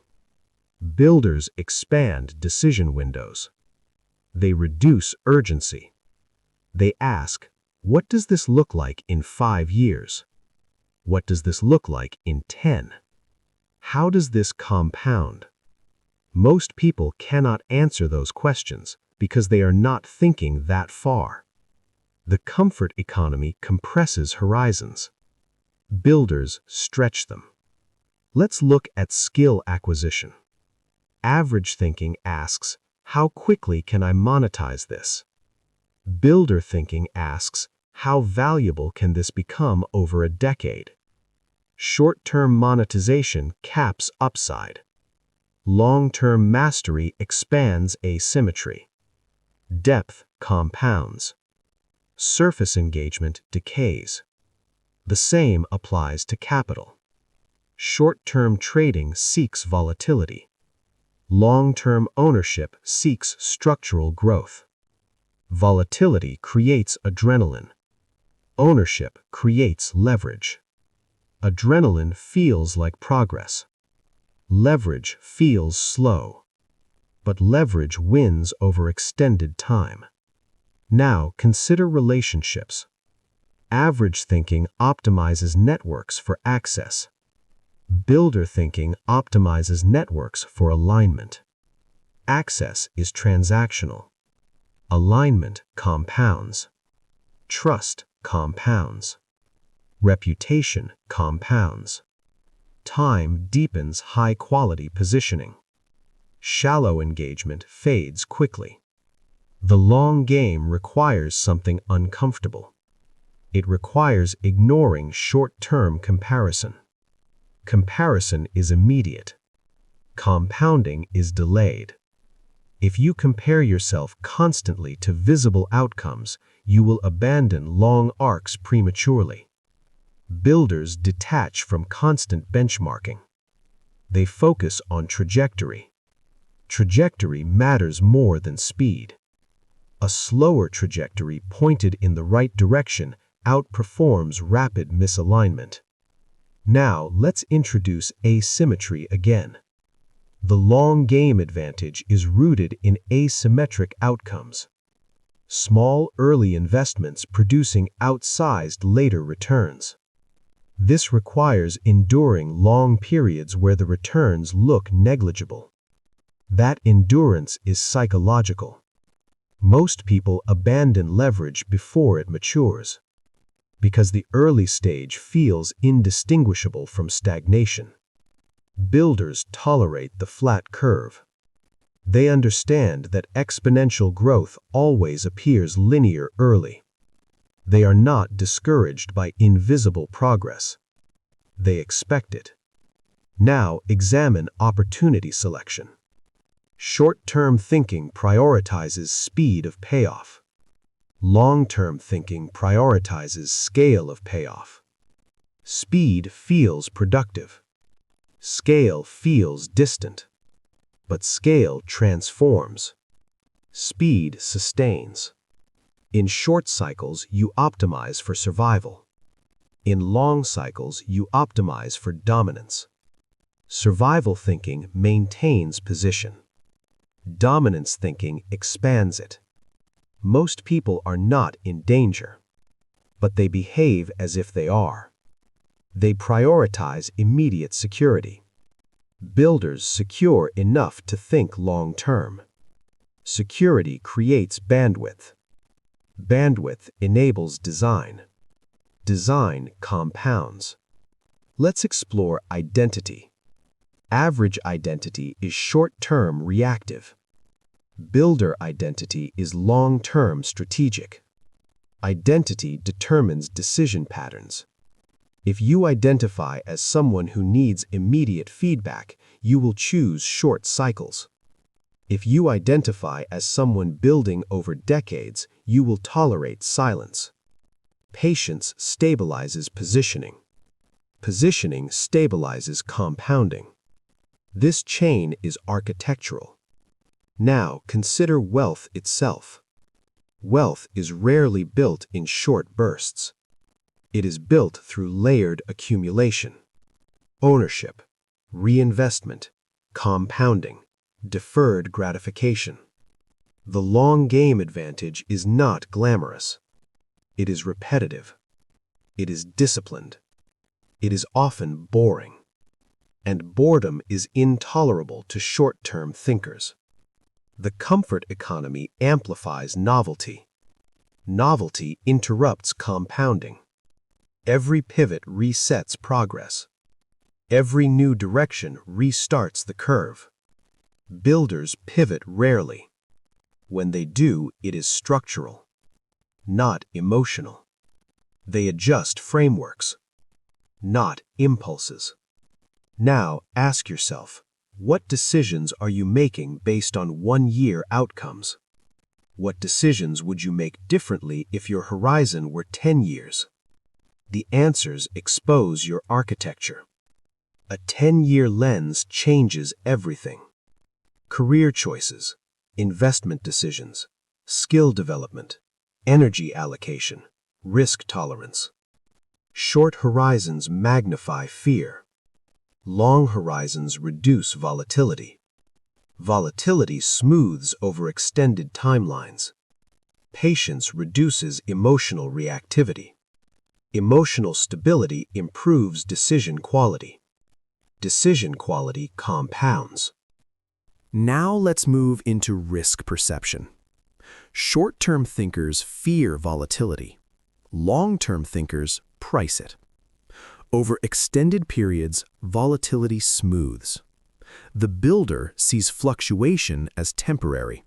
Builders expand decision windows. They reduce urgency. They ask, what does this look like in 5 years? What does this look like in 10? How does this compound? Most people cannot answer those questions because they are not thinking that far. The comfort economy compresses horizons. Builders stretch them. Let's look at skill acquisition. Average thinking asks, how quickly can I monetize this? Builder thinking asks, how valuable can this become over a decade? Short-term monetization caps upside. Long-term mastery expands asymmetry. Depth compounds. Surface engagement decays. The same applies to capital. Short-term trading seeks volatility. Long-term ownership seeks structural growth. Volatility creates adrenaline. Ownership creates leverage. Adrenaline feels like progress. Leverage feels slow. But leverage wins over extended time. Now consider relationships. Average thinking optimizes networks for access. Builder thinking optimizes networks for alignment. Access is transactional. Alignment compounds. Trust compounds. Reputation compounds. Time deepens high-quality positioning. Shallow engagement fades quickly. The long game requires something uncomfortable. It requires ignoring short-term comparison. Comparison is immediate. Compounding is delayed. If you compare yourself constantly to visible outcomes, you will abandon long arcs prematurely. Builders detach from constant benchmarking. They focus on trajectory. Trajectory matters more than speed. A slower trajectory pointed in the right direction outperforms rapid misalignment. Now let's introduce asymmetry again. The long game advantage is rooted in asymmetric outcomes. Small early investments producing outsized later returns. This requires enduring long periods where the returns look negligible. That endurance is psychological. Most people abandon leverage before it matures, because the early stage feels indistinguishable from stagnation. Builders tolerate the flat curve. They understand that exponential growth always appears linear early. They are not discouraged by invisible progress. They expect it. Now examine opportunity selection. Short-term thinking prioritizes speed of payoff. Long-term thinking prioritizes scale of payoff. Speed feels productive. Scale feels distant. But scale transforms. Speed sustains. In short cycles, you optimize for survival. In long cycles, you optimize for dominance. Survival thinking maintains position. Dominance thinking expands it. Most people are not in danger, but they behave as if they are. They prioritize immediate security. Builders secure enough to think long-term. Security creates bandwidth. Bandwidth enables design. Design compounds. Let's explore identity. Average identity is short-term reactive. Builder identity is long-term strategic. Identity determines decision patterns. If you identify as someone who needs immediate feedback, you will choose short cycles. If you identify as someone building over decades, you will tolerate silence. Patience stabilizes positioning. Positioning stabilizes compounding. This chain is architectural. Now consider wealth itself. Wealth is rarely built in short bursts. It is built through layered accumulation, ownership, reinvestment, compounding, deferred gratification. The long game advantage is not glamorous. It is repetitive. It is disciplined. It is often boring. And boredom is intolerable to short-term thinkers. The comfort economy amplifies novelty. Novelty interrupts compounding. Every pivot resets progress. Every new direction restarts the curve. Builders pivot rarely. When they do, it is structural, not emotional. They adjust frameworks, not impulses. Now ask yourself, what decisions are you making based on one-year outcomes? What decisions would you make differently if your horizon were 10 years? The answers expose your architecture. A 10-year lens changes everything. Career choices, investment decisions, skill development, energy allocation, risk tolerance. Short horizons magnify fear. Long horizons reduce volatility. Volatility smooths over extended timelines. Patience reduces emotional reactivity. Emotional stability improves decision quality. Decision quality compounds. Now let's move into risk perception. Short-term thinkers fear volatility. Long-term thinkers price it. Over extended periods, volatility smooths. The builder sees fluctuation as temporary.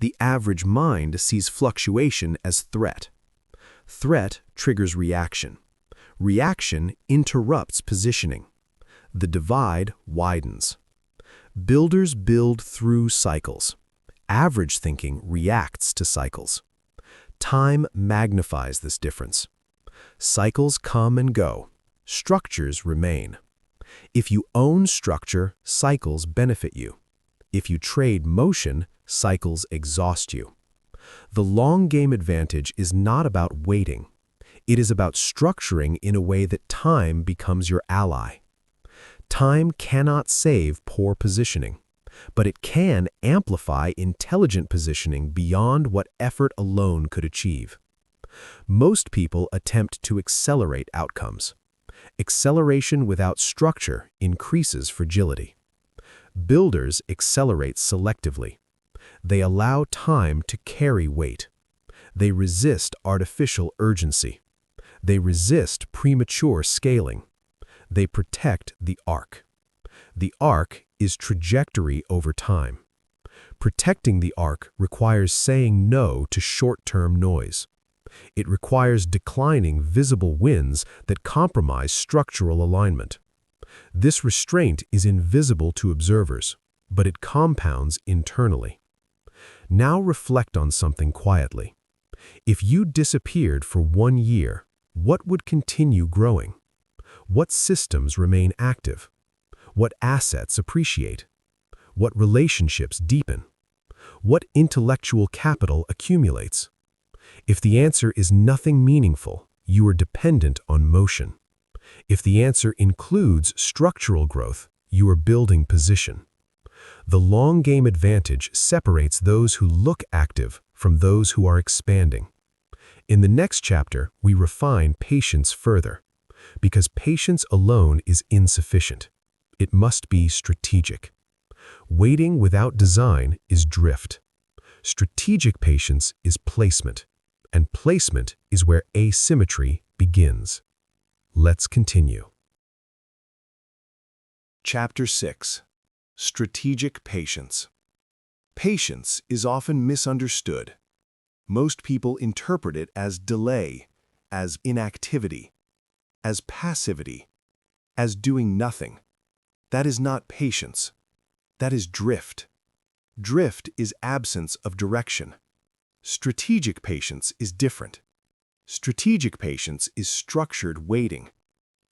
The average mind sees fluctuation as threat. Threat triggers reaction. Reaction interrupts positioning. The divide widens. Builders build through cycles. Average thinking reacts to cycles. Time magnifies this difference. Cycles come and go. Structures remain. If you own structure, cycles benefit you. If you trade motion, cycles exhaust you. The long game advantage is not about waiting. It is about structuring in a way that time becomes your ally. Time cannot save poor positioning, but it can amplify intelligent positioning beyond what effort alone could achieve. Most people attempt to accelerate outcomes. Acceleration without structure increases fragility. Builders accelerate selectively. They allow time to carry weight. They resist artificial urgency. They resist premature scaling. They protect the arc. The arc is trajectory over time. Protecting the arc requires saying no to short-term noise. It requires declining visible wins that compromise structural alignment. This restraint is invisible to observers, but it compounds internally. Now reflect on something quietly. If you disappeared for 1 year, what would continue growing? What systems remain active? What assets appreciate? What relationships deepen? What intellectual capital accumulates? If the answer is nothing meaningful, you are dependent on motion. If the answer includes structural growth, you are building position. The long game advantage separates those who look active from those who are expanding. In the next chapter, we refine patience further, because patience alone is insufficient. It must be strategic. Waiting without design is drift. Strategic patience is placement, and placement is where asymmetry begins. Let's continue. Chapter 6. Strategic Patience. Patience is often misunderstood. Most people interpret it as delay, as inactivity, as passivity, as doing nothing. That is not patience. That is drift. Drift is absence of direction. Strategic patience is different. Strategic patience is structured waiting.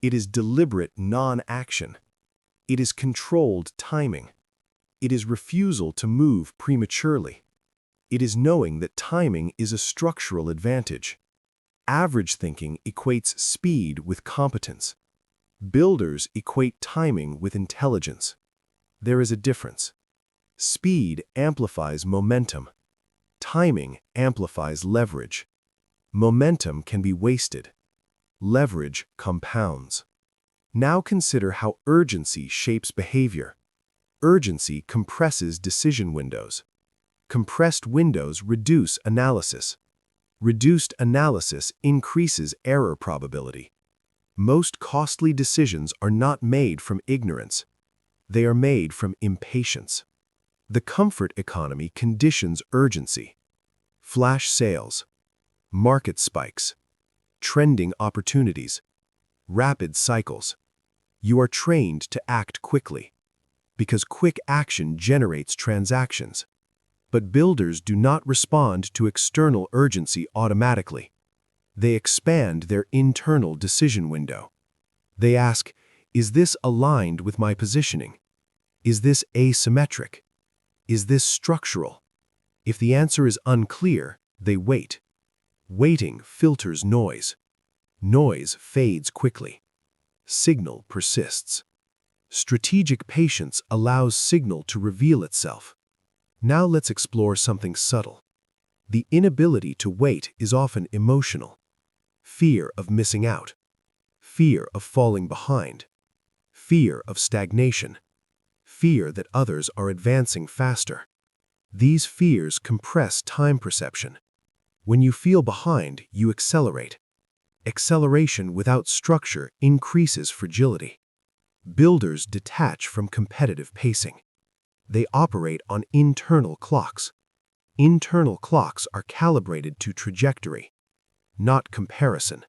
It is deliberate non-action. It is controlled timing. It is refusal to move prematurely. It is knowing that timing is a structural advantage. Average thinking equates speed with competence. Builders equate timing with intelligence. There is a difference. Speed amplifies momentum. Timing amplifies leverage. Momentum can be wasted. Leverage compounds. Now consider how urgency shapes behavior. Urgency compresses decision windows. Compressed windows reduce analysis. Reduced analysis increases error probability. Most costly decisions are not made from ignorance. They are made from impatience. The comfort economy conditions urgency. Flash sales, market spikes, trending opportunities, rapid cycles. You are trained to act quickly, because quick action generates transactions. But builders do not respond to external urgency automatically. They expand their internal decision window. They ask, is this aligned with my positioning? Is this asymmetric? Is this structural? If the answer is unclear, they wait. Waiting filters noise. Noise fades quickly. Signal persists. Strategic patience allows signal to reveal itself. Now let's explore something subtle. The inability to wait is often emotional. Fear of missing out. Fear of falling behind. Fear of stagnation. Fear that others are advancing faster. These fears compress time perception. When you feel behind, you accelerate. Acceleration without structure increases fragility. Builders detach from competitive pacing. They operate on internal clocks. Internal clocks are calibrated to trajectory, not comparison.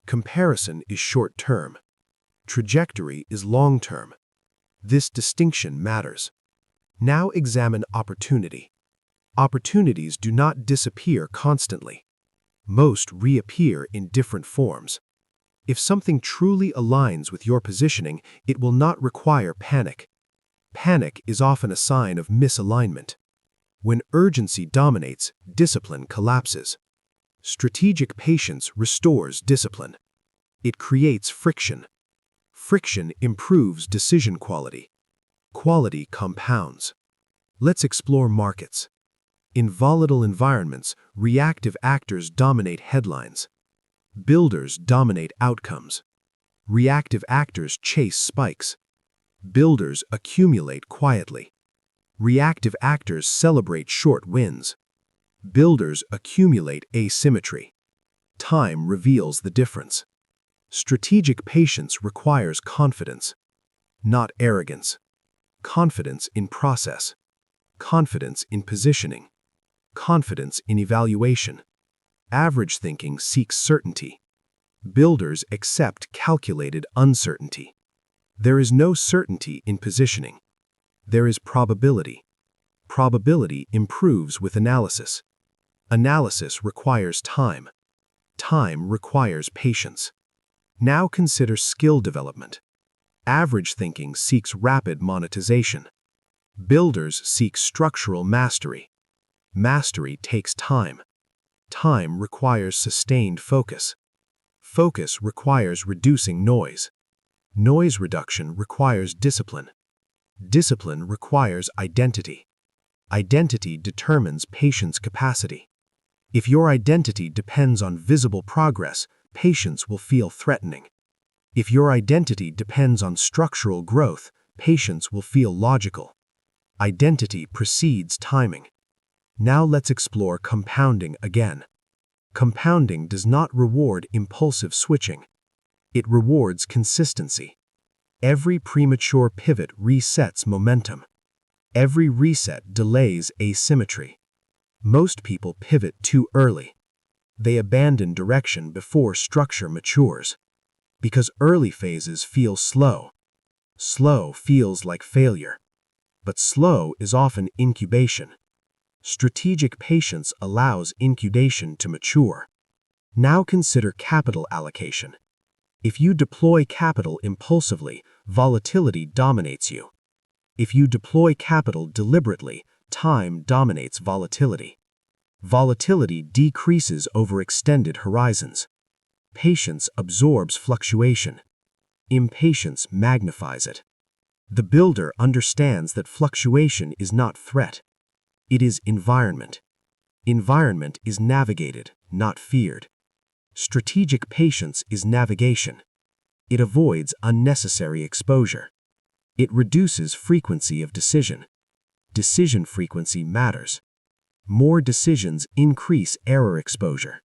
Comparison is short-term. Trajectory is long-term. This distinction matters. Now examine opportunity. Opportunities do not disappear constantly. Most reappear in different forms. If something truly aligns with your positioning, it will not require panic. Panic is often a sign of misalignment. When urgency dominates, discipline collapses. Strategic patience restores discipline. It creates friction. Friction improves decision quality. Quality compounds. Let's explore markets. In volatile environments, reactive actors dominate headlines. Builders dominate outcomes. Reactive actors chase spikes. Builders accumulate quietly. Reactive actors celebrate short wins. Builders accumulate asymmetry. Time reveals the difference. Strategic patience requires confidence, not arrogance. Confidence in process. Confidence in positioning. Confidence in evaluation. Average thinking seeks certainty. Builders accept calculated uncertainty. There is no certainty in positioning. There is probability. Probability improves with analysis. Analysis requires time. Time requires patience. Now consider skill development. Average thinking seeks rapid monetization. Builders seek structural mastery. Mastery takes time. Time requires sustained focus. Focus requires reducing noise. Noise reduction requires discipline. Discipline requires identity. Identity determines patience capacity. If your identity depends on visible progress, patience will feel threatening. If your identity depends on structural growth, patience will feel logical. Identity precedes timing. Now let's explore compounding again. Compounding does not reward impulsive switching. It rewards consistency. Every premature pivot resets momentum. Every reset delays asymmetry. Most people pivot too early. They abandon direction before structure matures. Because early phases feel slow. Slow feels like failure. But slow is often incubation. Strategic patience allows incubation to mature. Now consider capital allocation. If you deploy capital impulsively, volatility dominates you. If you deploy capital deliberately, time dominates volatility. Volatility decreases over extended horizons. Patience absorbs fluctuation. Impatience magnifies it. The builder understands that fluctuation is not threat. It is environment. Environment is navigated, not feared. Strategic patience is navigation. It avoids unnecessary exposure. It reduces frequency of decision. Decision frequency matters. More decisions increase error exposure.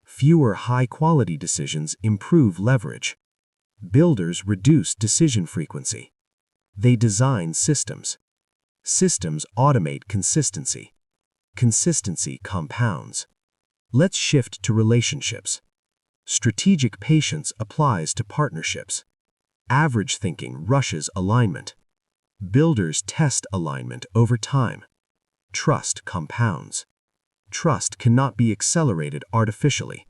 Fewer high-quality decisions improve leverage. Builders reduce decision frequency. They design systems. Systems automate consistency. Consistency compounds. Let's shift to relationships. Strategic patience applies to partnerships. Average thinking rushes alignment. Builders test alignment over time. Trust compounds. Trust cannot be accelerated artificially.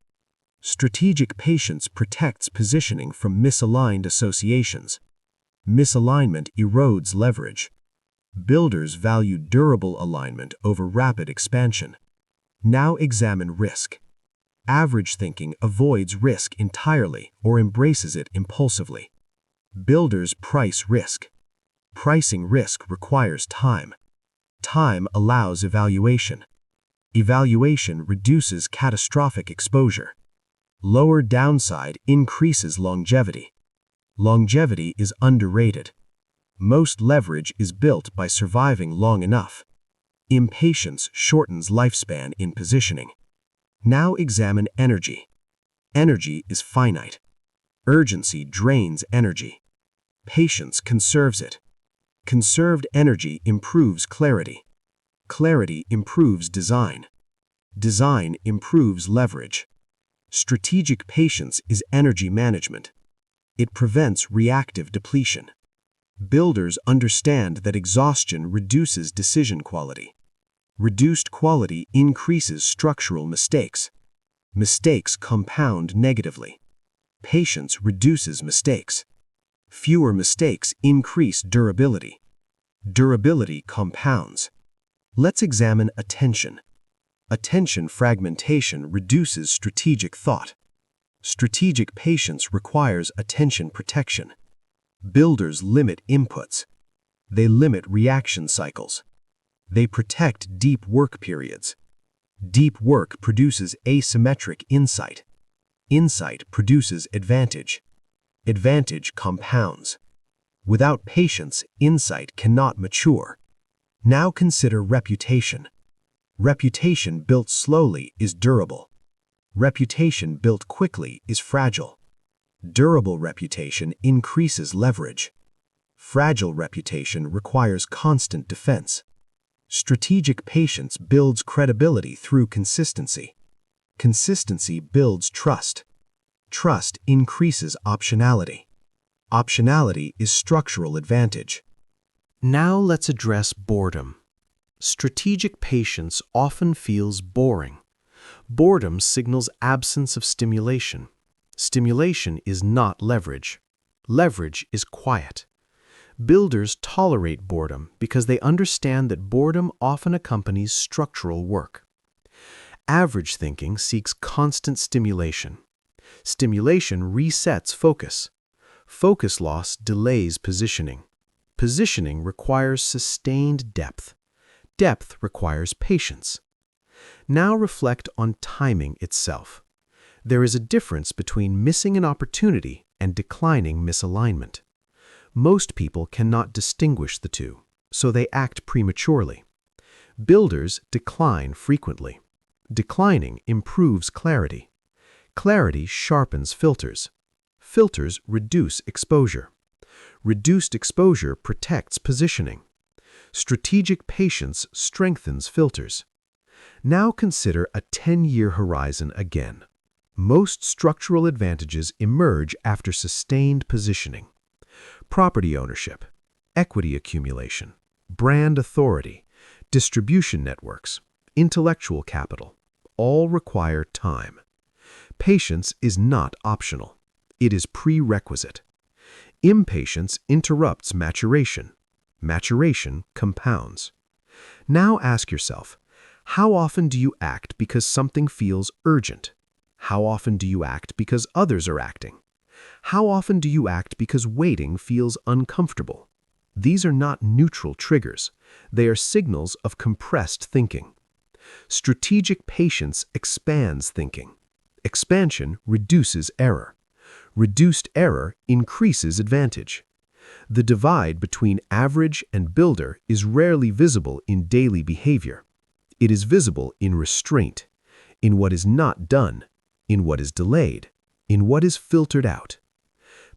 Strategic patience protects positioning from misaligned associations. Misalignment erodes leverage. Builders value durable alignment over rapid expansion. Now examine risk. Average thinking avoids risk entirely or embraces it impulsively. Builders price risk. Pricing risk requires time. Time allows evaluation. Evaluation reduces catastrophic exposure. Lower downside increases longevity. Longevity is underrated. Most leverage is built by surviving long enough. Impatience shortens lifespan in positioning. Now examine energy. Energy is finite. Urgency drains energy. Patience conserves it. Conserved energy improves clarity. Clarity improves design. Design improves leverage. Strategic patience is energy management. It prevents reactive depletion. Builders understand that exhaustion reduces decision quality. Reduced quality increases structural mistakes. Mistakes compound negatively. Patience reduces mistakes. Fewer mistakes increase durability. Durability compounds. Let's examine attention. Attention fragmentation reduces strategic thought. Strategic patience requires attention protection. Builders limit inputs. They limit reaction cycles. They protect deep work periods. Deep work produces asymmetric insight. Insight produces advantage. Advantage compounds. Without patience, insight cannot mature. Now consider reputation. Reputation built slowly is durable. Reputation built quickly is fragile. Durable reputation increases leverage. Fragile reputation requires constant defense. Strategic patience builds credibility through consistency. Consistency builds trust. Trust increases optionality. Optionality is structural advantage. Now let's address boredom. Strategic patience often feels boring. Boredom signals absence of stimulation. Stimulation is not leverage. Leverage is quiet. Builders tolerate boredom because they understand that boredom often accompanies structural work. Average thinking seeks constant stimulation. Stimulation resets focus. Focus loss delays positioning. Positioning requires sustained depth. Depth requires patience. Now reflect on timing itself. There is a difference between missing an opportunity and declining misalignment. Most people cannot distinguish the two, so they act prematurely. Builders decline frequently. Declining improves clarity. Clarity sharpens filters. Filters reduce exposure. Reduced exposure protects positioning. Strategic patience strengthens filters. Now consider a 10-year horizon again. Most structural advantages emerge after sustained positioning. Property ownership, equity accumulation, brand authority, distribution networks, intellectual capital, all require time. Patience is not optional. It is prerequisite. Impatience interrupts maturation. Maturation compounds. Now ask yourself, How often do you act because something feels urgent? How often do you act because others are acting? How often do you act because waiting feels uncomfortable? These are not neutral triggers. They are signals of compressed thinking. Strategic patience expands thinking. Expansion reduces error. Reduced error increases advantage. The divide between average and builder is rarely visible in daily behavior. It is visible in restraint, in what is not done, in what is delayed, in what is filtered out.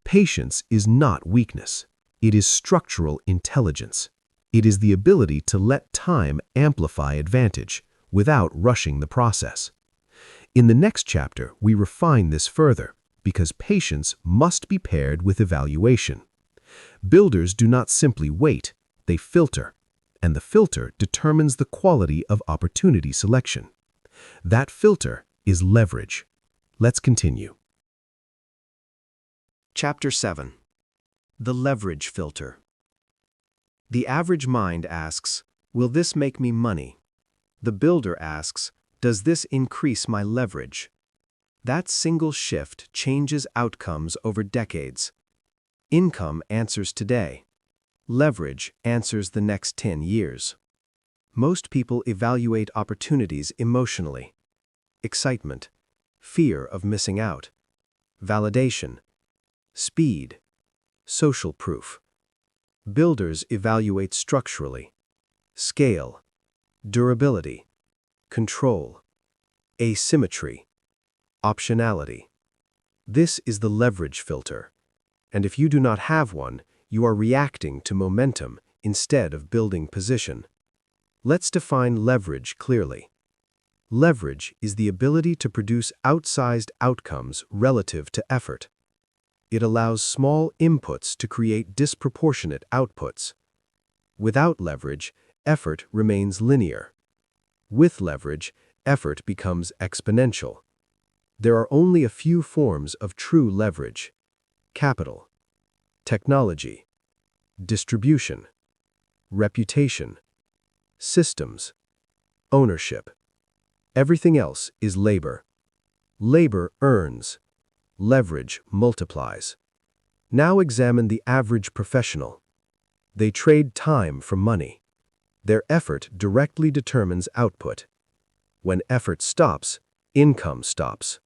Patience is not weakness. It is structural intelligence. It is the ability to let time amplify advantage without rushing the process. In the next chapter, we refine this further because patience must be paired with evaluation. Builders do not simply wait, they filter, and the filter determines the quality of opportunity selection. That filter is leverage. Let's continue. Chapter 7. The Leverage Filter. The average mind asks, will this make me money? The builder asks, does this increase my leverage? That single shift changes outcomes over decades. Income answers today. Leverage answers the next 10 years. Most people evaluate opportunities emotionally. Excitement, fear of missing out, validation, speed, social proof. Builders evaluate structurally. Scale, durability, control, asymmetry, optionality. This is the leverage filter. And if you do not have one, you are reacting to momentum instead of building position. Let's define leverage clearly. Leverage is the ability to produce outsized outcomes relative to effort. It allows small inputs to create disproportionate outputs. Without leverage, effort remains linear. With leverage, effort becomes exponential. There are only a few forms of true leverage: capital, technology, distribution, reputation, systems, ownership. Everything else is labor. Labor earns. Leverage multiplies. Now examine the average professional. They trade time for money. Their effort directly determines output. When effort stops, income stops.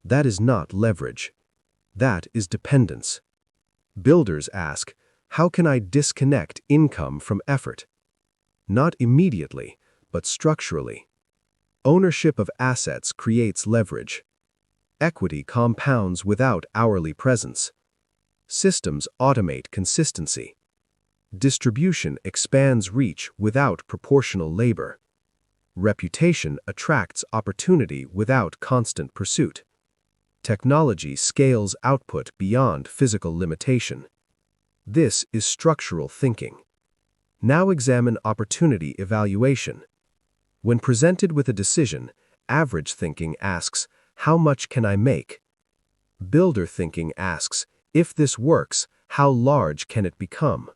That is not leverage. That is dependence. Builders ask, how can I disconnect income from effort? Not immediately, but structurally. Ownership of assets creates leverage. Equity compounds without hourly presence. Systems automate consistency. Distribution expands reach without proportional labor. Reputation attracts opportunity without constant pursuit. Technology scales output beyond physical limitation. This is structural thinking. Now examine opportunity evaluation. When presented with a decision, average thinking asks, how much can I make? Builder thinking asks, if this works, how large can it become?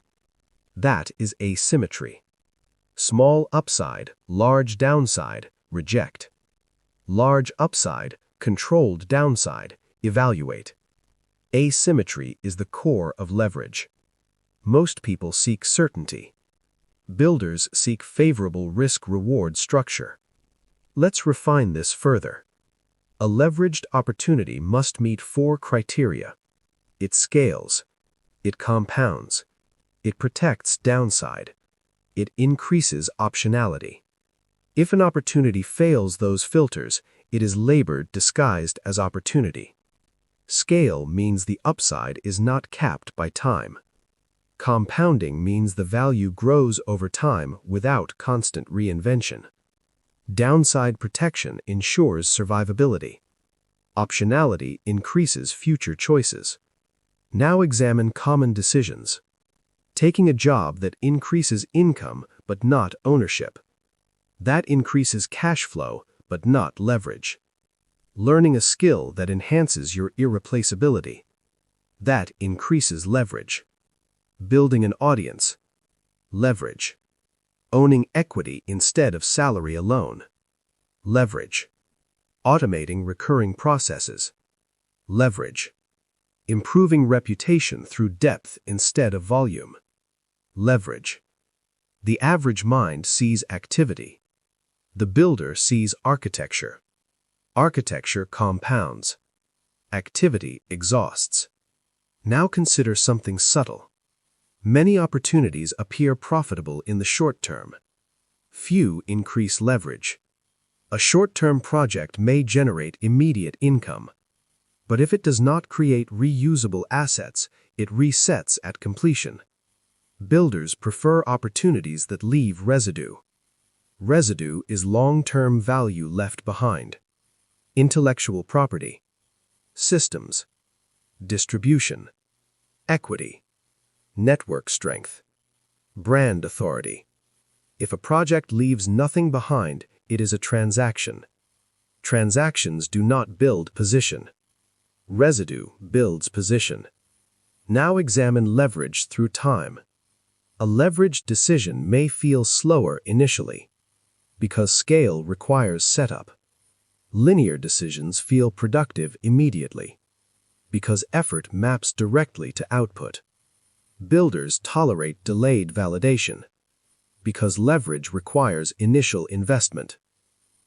That is asymmetry. Small upside, large downside, reject. Large upside, controlled downside, evaluate. Asymmetry is the core of leverage. Most people seek certainty. Builders seek favorable risk-reward structure. Let's refine this further. A leveraged opportunity must meet 4 criteria. It scales. It compounds. It protects downside. It increases optionality. If an opportunity fails those filters, it is labor disguised as opportunity. Scale means the upside is not capped by time. Compounding means the value grows over time without constant reinvention. Downside protection ensures survivability. Optionality increases future choices. Now examine common decisions. Taking a job that increases income but not ownership. That increases cash flow but not leverage. Learning a skill that enhances your irreplaceability. That increases leverage. Building an audience. Leverage. owning equity instead of salary alone. Leverage. Automating recurring processes. Leverage. Improving reputation through depth instead of volume. Leverage. The average mind sees activity. The builder sees architecture. Architecture compounds. Activity exhausts. Now consider something subtle. Many opportunities appear profitable in the short term. Few increase leverage. A short-term project may generate immediate income. But if it does not create reusable assets, it resets at completion. Builders prefer opportunities that leave residue. Residue is long-term value left behind. Intellectual property. Systems. Distribution. Equity. Network strength. Brand authority. If a project leaves nothing behind, it is a transaction. Transactions do not build position. Residue builds position. Now examine leverage through time. A leveraged decision may feel slower initially, because scale requires setup. Linear decisions feel productive immediately, because effort maps directly to output. Builders tolerate delayed validation, because leverage requires initial investment.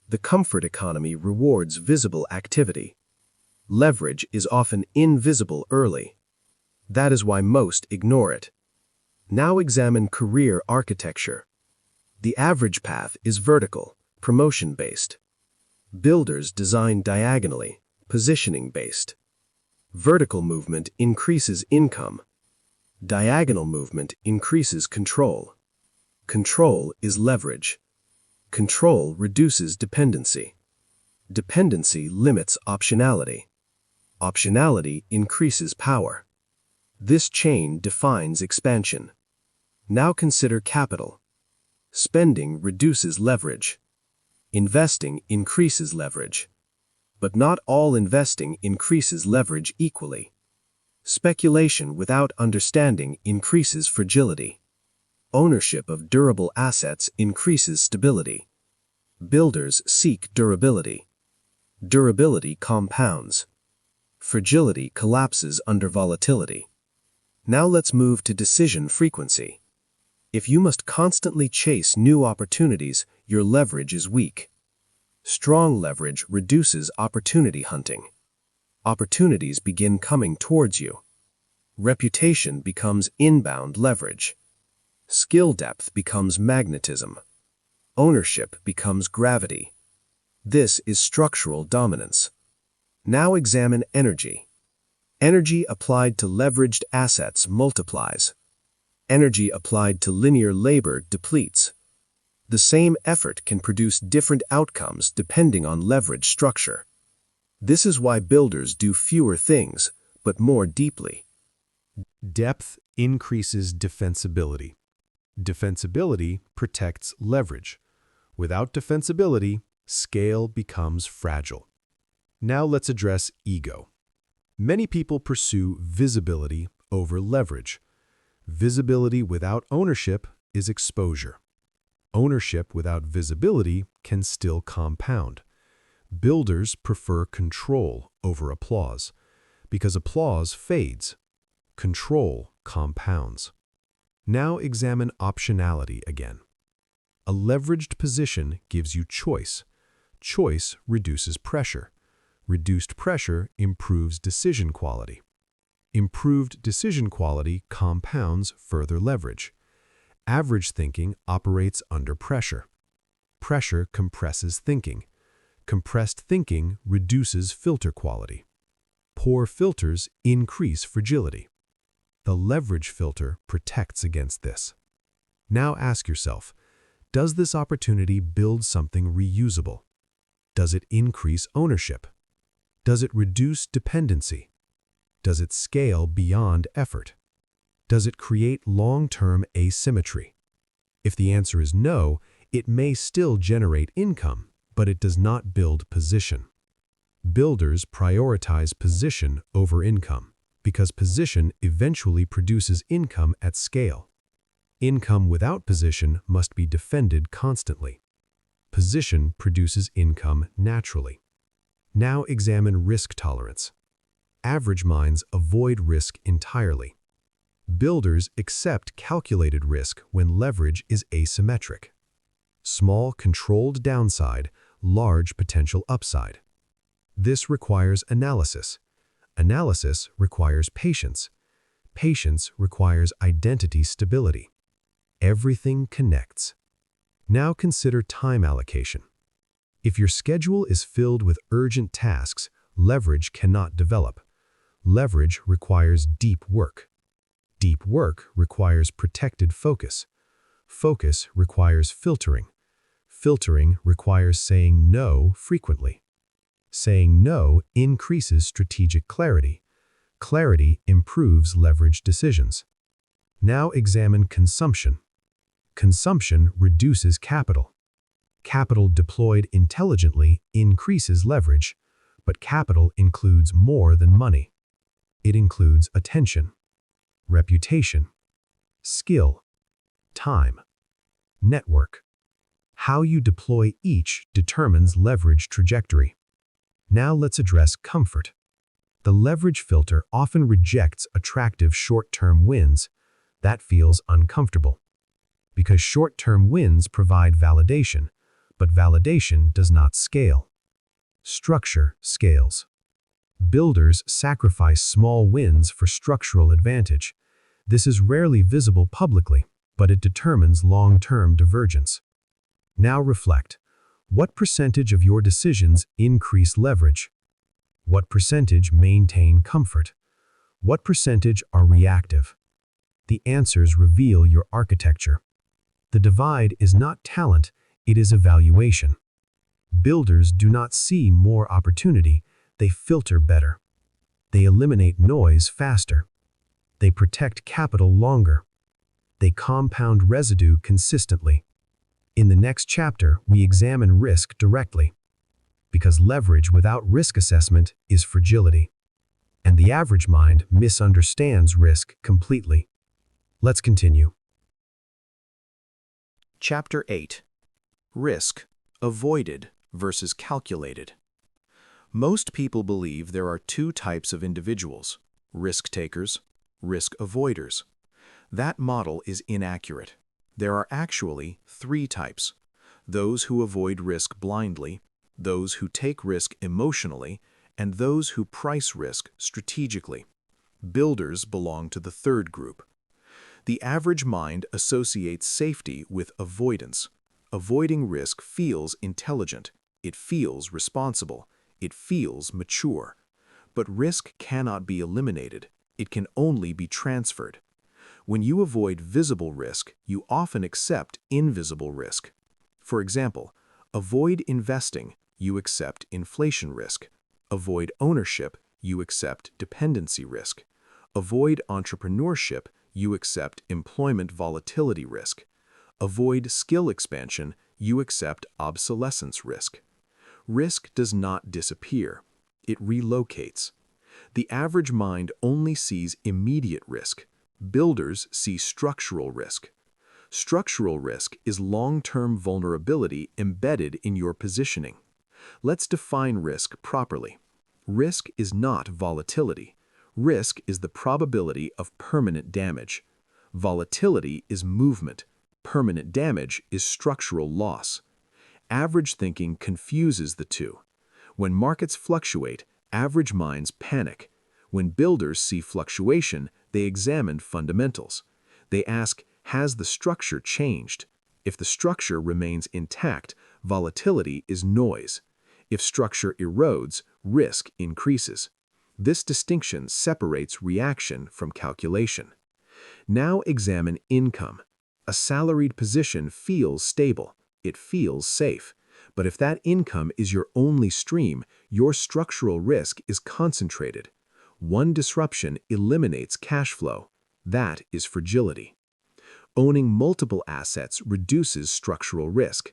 The comfort economy rewards visible activity. Leverage is often invisible early. That is why most ignore it. Now examine career architecture. The average path is vertical, promotion-based. Builders design diagonally, positioning-based. Vertical movement increases income. Diagonal movement increases control. Control is leverage. Control reduces dependency. Dependency limits optionality. Optionality increases power. This chain defines expansion. Now consider capital. Spending reduces leverage. Investing increases leverage. But not all investing increases leverage equally. Speculation without understanding increases fragility. Ownership of durable assets increases stability. Builders seek durability. Durability compounds. Fragility collapses under volatility. Now let's move to decision frequency. If you must constantly chase new opportunities, your leverage is weak. Strong leverage reduces opportunity hunting. Opportunities begin coming towards you. Reputation becomes inbound leverage. Skill depth becomes magnetism. Ownership becomes gravity. This is structural dominance. Now examine energy. Energy applied to leveraged assets multiplies. Energy applied to linear labor depletes. The same effort can produce different outcomes depending on leverage structure. This is why builders do fewer things, but more deeply. Depth increases defensibility. Defensibility protects leverage. Without defensibility, scale becomes fragile. Now let's address ego. Many people pursue visibility over leverage. Visibility without ownership is exposure. Ownership without visibility can still compound. Builders prefer control over applause, because applause fades. Control compounds. Now examine optionality again. A leveraged position gives you choice. Choice reduces pressure. Reduced pressure improves decision quality. Improved decision quality compounds further leverage. Average thinking operates under pressure. Pressure compresses thinking. Compressed thinking reduces filter quality. Poor filters increase fragility. The leverage filter protects against this. Now ask yourself, does this opportunity build something reusable? Does it increase ownership? Does it reduce dependency? Does it scale beyond effort? Does it create long-term asymmetry? If the answer is no, it may still generate income, but it does not build position. Builders prioritize position over income, because position eventually produces income at scale. Income without position must be defended constantly. Position produces income naturally. Now examine risk tolerance. Average minds avoid risk entirely. Builders accept calculated risk when leverage is asymmetric. Small controlled downside, large potential upside. This requires analysis. Analysis requires patience. Patience requires identity stability. Everything connects. Now consider time allocation. If your schedule is filled with urgent tasks, leverage cannot develop. Leverage requires deep work. Deep work requires protected focus. Focus requires filtering. Filtering requires saying no frequently. Saying no increases strategic clarity. Clarity improves leverage decisions. Now examine consumption. Consumption reduces capital. Capital deployed intelligently increases leverage, but capital includes more than money. It includes attention, reputation, skill, time, network. How you deploy each determines leverage trajectory. Now let's address comfort. The leverage filter often rejects attractive short-term wins. That feels uncomfortable. Because short-term wins provide validation, but validation does not scale. Structure scales. Builders sacrifice small wins for structural advantage. This is rarely visible publicly, but it determines long-term divergence. Now reflect. What percentage of your decisions increase leverage? What percentage maintain comfort? What percentage are reactive? The answers reveal your architecture. The divide is not talent, it is evaluation. Builders do not see more opportunity, they filter better. They eliminate noise faster. They protect capital longer. They compound residue consistently. In the next chapter, we examine risk directly. Because leverage without risk assessment is fragility. And the average mind misunderstands risk completely. Let's continue. Chapter 8. Risk, avoided versus calculated. Most people believe there are two types of individuals, risk takers, risk avoiders. That model is inaccurate. There are actually three types: those who avoid risk blindly, those who take risk emotionally, and those who price risk strategically. Builders belong to the third group. The average mind associates safety with avoidance. Avoiding risk feels intelligent, it feels responsible, it feels mature. But risk cannot be eliminated, it can only be transferred. When you avoid visible risk, you often accept invisible risk. For example, avoid investing, you accept inflation risk. Avoid ownership, you accept dependency risk. Avoid entrepreneurship, you accept employment volatility risk. Avoid skill expansion, you accept obsolescence risk. Risk does not disappear, it relocates. The average mind only sees immediate risk. Builders see structural risk. Structural risk is long-term vulnerability embedded in your positioning. Let's define risk properly. Risk is not volatility. Risk is the probability of permanent damage. Volatility is movement. Permanent damage is structural loss. Average thinking confuses the two. When markets fluctuate, average minds panic. When builders see fluctuation, they examine fundamentals. They ask, has the structure changed? If the structure remains intact, volatility is noise. If structure erodes, risk increases. This distinction separates reaction from calculation. Now examine income. A salaried position feels stable. It feels safe. But if that income is your only stream, your structural risk is concentrated. One disruption eliminates cash flow. That is fragility. Owning multiple assets reduces structural risk.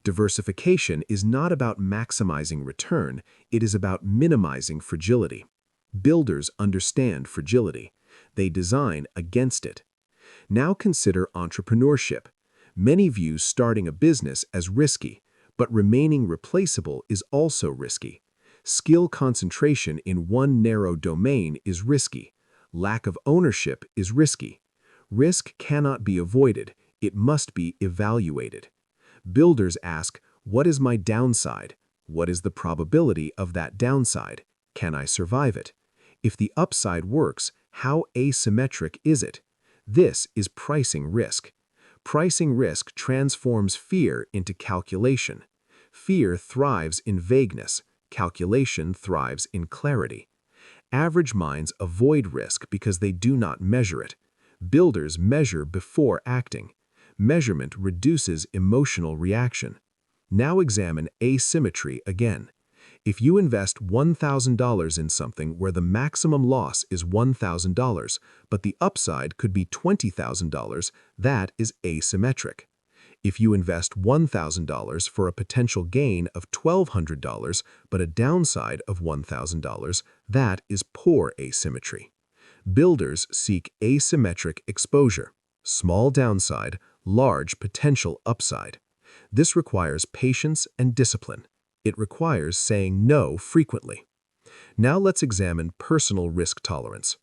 Diversification is not about maximizing return, it is about minimizing fragility. Builders understand fragility. They design against it. Now consider entrepreneurship. Many view starting a business as risky, but remaining replaceable is also risky. Skill concentration in one narrow domain is risky. Lack of ownership is risky. Risk cannot be avoided, it must be evaluated. Builders ask, what is my downside? What is the probability of that downside? Can I survive it? If the upside works, how asymmetric is it? This is pricing risk. Pricing risk transforms fear into calculation. Fear thrives in vagueness. Calculation thrives in clarity. Average minds avoid risk because they do not measure it. Builders measure before acting. Measurement reduces emotional reaction. Now examine asymmetry again. If you invest $1,000 in something where the maximum loss is $1,000, but the upside could be $20,000, that is asymmetric. If you invest $1,000 for a potential gain of $1,200, but a downside of $1,000, that is poor asymmetry. Builders seek asymmetric exposure, small downside, large potential upside. This requires patience and discipline. It requires saying no frequently. Now let's examine personal risk tolerance.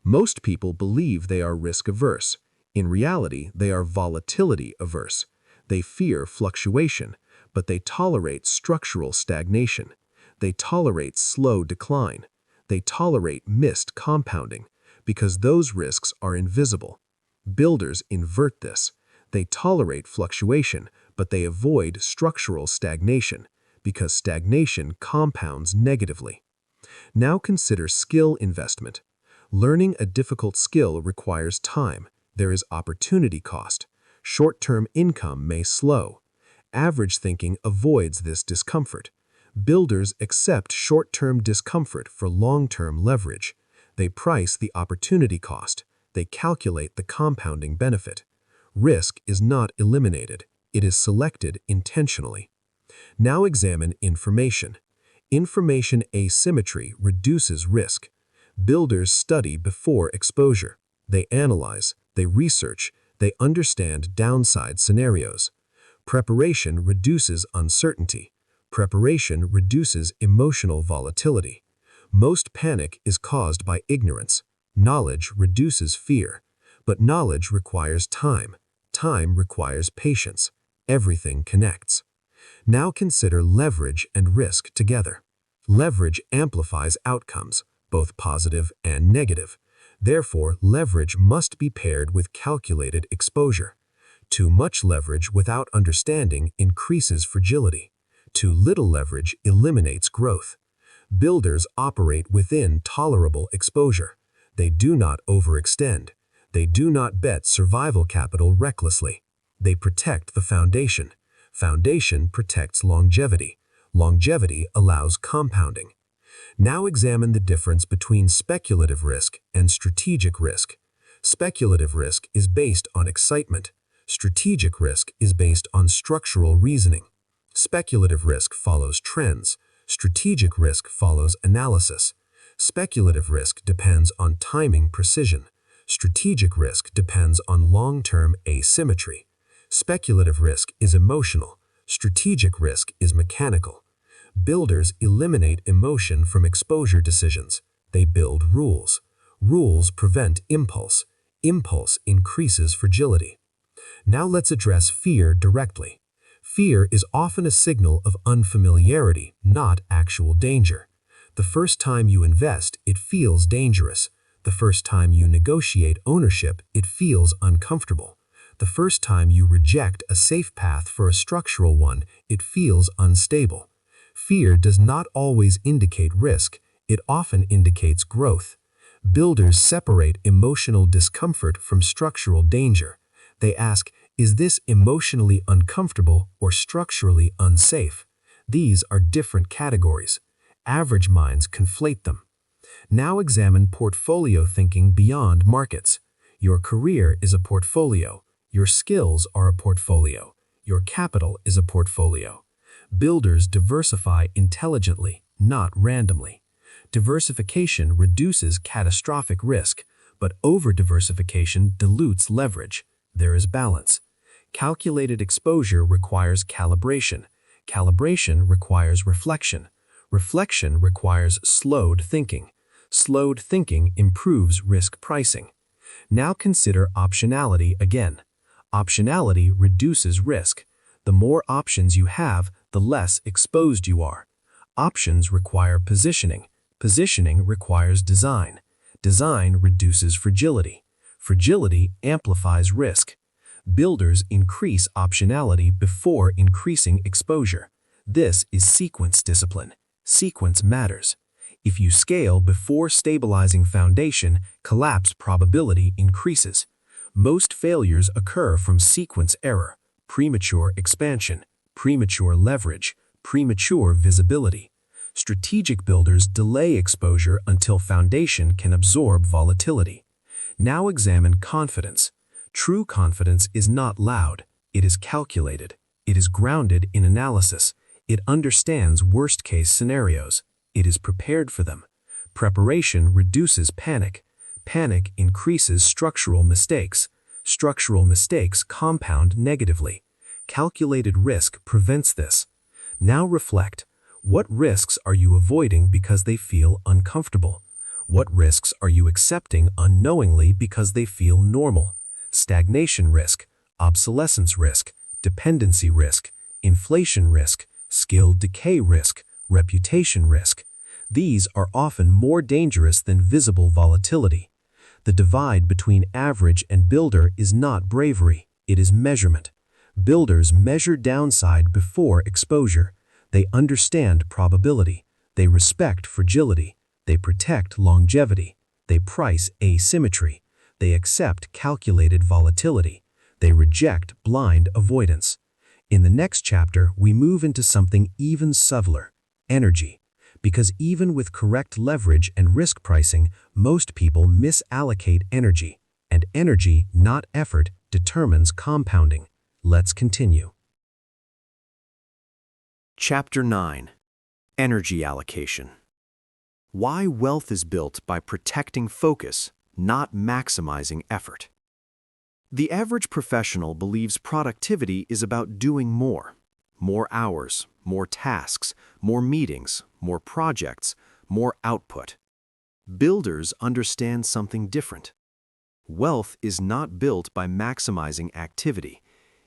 Most people believe they are risk-averse. In reality, they are volatility-averse. They fear fluctuation, but they tolerate structural stagnation. They tolerate slow decline. They tolerate missed compounding, because those risks are invisible. Builders invert this. They tolerate fluctuation, but they avoid structural stagnation, because stagnation compounds negatively. Now consider skill investment. Learning a difficult skill requires time. There is opportunity cost. Short-term income may slow. Average thinking avoids this discomfort. Builders accept short-term discomfort for long-term leverage. They price the opportunity cost. They calculate the compounding benefit. Risk is not eliminated. It is selected intentionally. Now examine information. Information asymmetry reduces risk. Builders study before exposure. They analyze, they research, they understand downside scenarios. Preparation reduces uncertainty. Preparation reduces emotional volatility. Most panic is caused by ignorance. Knowledge reduces fear. But knowledge requires time. Time requires patience. Everything connects. Now consider leverage and risk together. Leverage amplifies outcomes, both positive and negative. Therefore, leverage must be paired with calculated exposure. Too much leverage without understanding increases fragility. Too little leverage eliminates growth. Builders operate within tolerable exposure. They do not overextend. They do not bet survival capital recklessly. They protect the foundation. Foundation protects longevity. Longevity allows compounding. Now examine the difference between speculative risk and strategic risk. Speculative risk is based on excitement. Strategic risk is based on structural reasoning. Speculative risk follows trends. Strategic risk follows analysis. Speculative risk depends on timing precision. Strategic risk depends on long-term asymmetry. Speculative risk is emotional. Strategic risk is mechanical. Builders eliminate emotion from exposure decisions. They build rules. Rules prevent impulse. Impulse increases fragility. Now let's address fear directly. Fear is often a signal of unfamiliarity, not actual danger. The first time you invest, it feels dangerous. The first time you negotiate ownership, it feels uncomfortable. The first time you reject a safe path for a structural one, it feels unstable. Fear does not always indicate risk, it often indicates growth. Builders separate emotional discomfort from structural danger. They ask, is this emotionally uncomfortable or structurally unsafe? These are different categories. Average minds conflate them. Now examine portfolio thinking beyond markets. Your career is a portfolio. Your skills are a portfolio. Your capital is a portfolio. Builders diversify intelligently, not randomly. Diversification reduces catastrophic risk, But over-diversification dilutes leverage. There is balance. Calculated exposure requires calibration. Calibration requires reflection. Reflection requires slowed thinking. Slowed thinking improves risk pricing. Now consider optionality again. Optionality reduces risk. The more options you have, the less exposed you are. Options require positioning. Positioning requires design. Design reduces fragility. Fragility amplifies risk. Builders increase optionality before increasing exposure. This is sequence discipline. Sequence matters. If you scale before stabilizing foundation, collapse probability increases. Most failures occur from sequence error, premature expansion, premature leverage, premature visibility. Strategic builders delay exposure until foundation can absorb volatility. Now examine confidence. True confidence is not loud. It is calculated. It is grounded in analysis. It understands worst-case scenarios. It is prepared for them. Preparation reduces panic. Panic increases structural mistakes. Structural mistakes compound negatively. Calculated risk prevents this. Now reflect. What risks are you avoiding because they feel uncomfortable? What risks are you accepting unknowingly because they feel normal? Stagnation risk, obsolescence risk, dependency risk, inflation risk, skill decay risk, reputation risk. These are often more dangerous than visible volatility. The divide between average and builder is not bravery, it is measurement. Builders measure downside before exposure. They understand probability. They respect fragility. They protect longevity. They price asymmetry. They accept calculated volatility. They reject blind avoidance. In the next chapter, we move into something even subtler, energy. Because even with correct leverage and risk pricing, most people misallocate energy. And energy, not effort, determines compounding. Let's continue. Chapter 9. Energy Allocation. Why wealth is built by protecting focus, not maximizing effort. The average professional believes productivity is about doing more. More hours, more tasks, more meetings, more projects, more output. Builders understand something different. Wealth is not built by maximizing activity.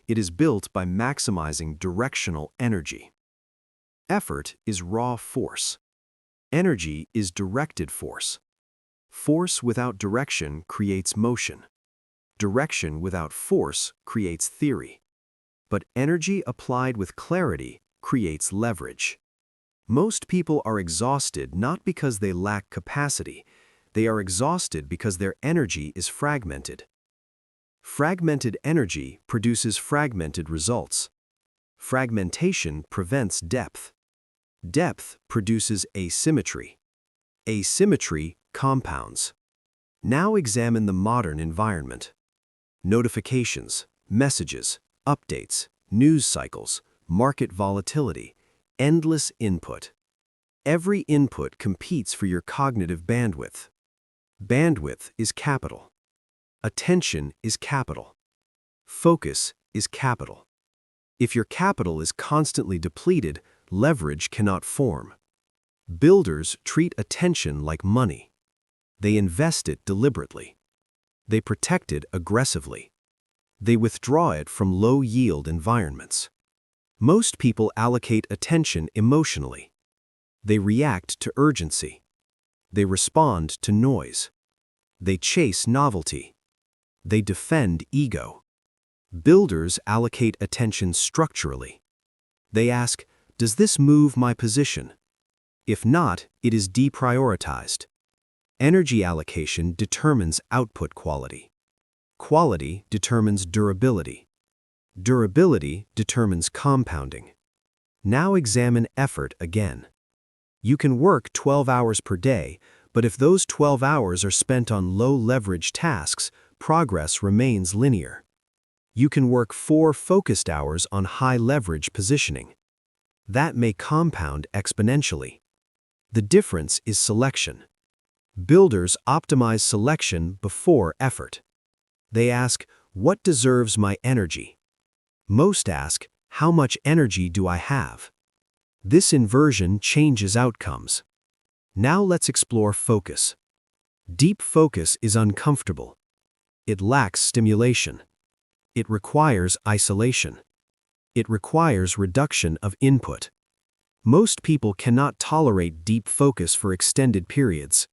It is built by maximizing directional energy. Effort is raw force. Energy is directed force. Force without direction creates motion. Direction without force creates theory. But energy applied with clarity creates leverage. Most people are exhausted not because they lack capacity. They are exhausted because their energy is fragmented. Fragmented energy produces fragmented results. Fragmentation prevents depth. Depth produces asymmetry. Asymmetry compounds. Now examine the modern environment. Notifications, messages, updates, news cycles, market volatility, endless input. Every input competes for your cognitive bandwidth. Bandwidth is capital. Attention is capital. Focus is capital. If your capital is constantly depleted, leverage cannot form. Builders treat attention like money. They invest it deliberately. They protect it aggressively. They withdraw it from low-yield environments. Most people allocate attention emotionally. They react to urgency. They respond to noise. They chase novelty. They defend ego. Builders allocate attention structurally. They ask, does this move my position? If not, it is deprioritized. Energy allocation determines output quality. Quality determines durability. Durability determines compounding. Now examine effort again. You can work 12 hours per day, but if those 12 hours are spent on low-leverage tasks, progress remains linear. You can work 4 focused hours on high-leverage positioning. That may compound exponentially. The difference is selection. Builders optimize selection before effort. They ask, what deserves my energy? Most ask, how much energy do I have? This inversion changes outcomes. Now let's explore focus. Deep focus is uncomfortable. It lacks stimulation. It requires isolation. It requires reduction of input. Most people cannot tolerate deep focus for extended periods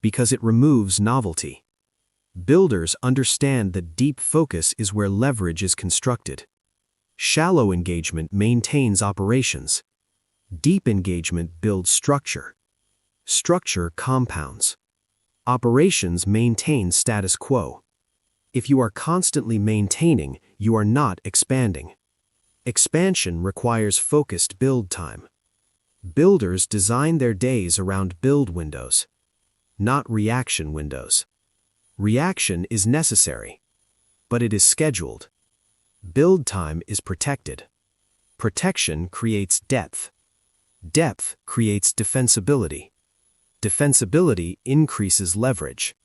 because it removes novelty. Builders understand that deep focus is where leverage is constructed. Shallow engagement maintains operations. Deep engagement builds structure. Structure compounds. Operations maintain status quo. If you are constantly maintaining, you are not expanding. Expansion requires focused build time. Builders design their days around build windows, not reaction windows. Reaction is necessary, but it is scheduled. Build time is protected. Protection creates depth. Depth creates defensibility. Defensibility increases leverage.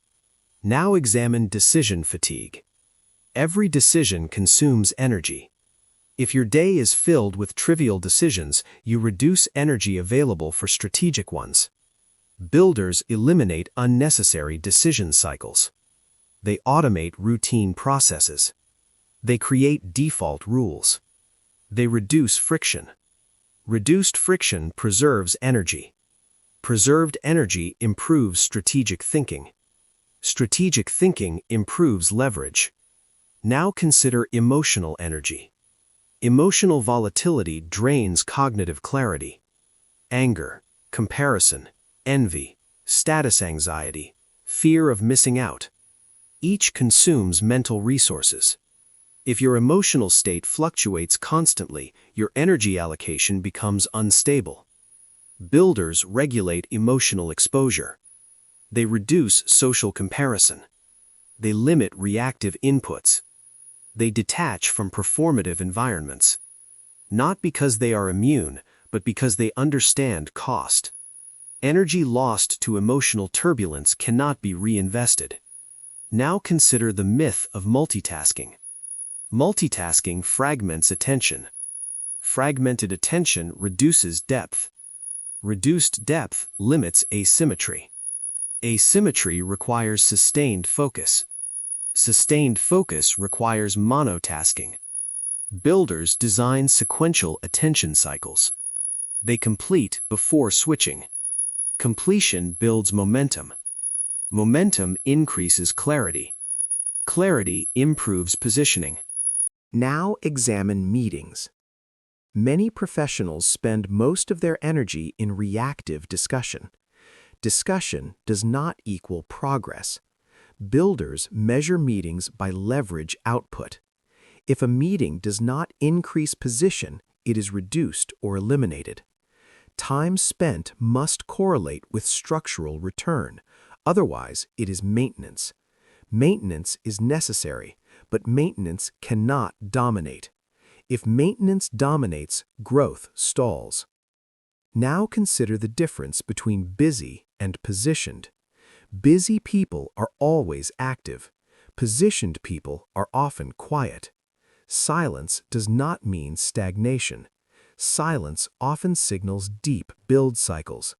Now examine decision fatigue. Every decision consumes energy. If your day is filled with trivial decisions, you reduce energy available for strategic ones. Builders eliminate unnecessary decision cycles. They automate routine processes. They create default rules. They reduce friction. Reduced friction preserves energy. Preserved energy improves strategic thinking. Strategic thinking improves leverage. Now consider emotional energy. Emotional volatility drains cognitive clarity. Anger, comparison, envy, status anxiety, fear of missing out. Each consumes mental resources. If your emotional state fluctuates constantly, your energy allocation becomes unstable. Builders regulate emotional exposure. They reduce social comparison. They limit reactive inputs. They detach from performative environments. Not because they are immune, but because they understand cost. Energy lost to emotional turbulence cannot be reinvested. Now consider the myth of multitasking. Multitasking fragments attention. Fragmented attention reduces depth. Reduced depth limits asymmetry. Asymmetry requires sustained focus. Sustained focus requires monotasking. Builders design sequential attention cycles. They complete before switching. Completion builds momentum. Momentum increases clarity. Clarity improves positioning. Now examine meetings. Many professionals spend most of their energy in reactive discussion. Discussion does not equal progress. Builders measure meetings by leverage output. If a meeting does not increase position, it is reduced or eliminated. Time spent must correlate with structural return. Otherwise, it is maintenance. Maintenance is necessary, but maintenance cannot dominate. If maintenance dominates, growth stalls. Now consider the difference between busy and positioned. Busy people are always active. Positioned people are often quiet. Silence does not mean stagnation. Silence often signals deep build cycles.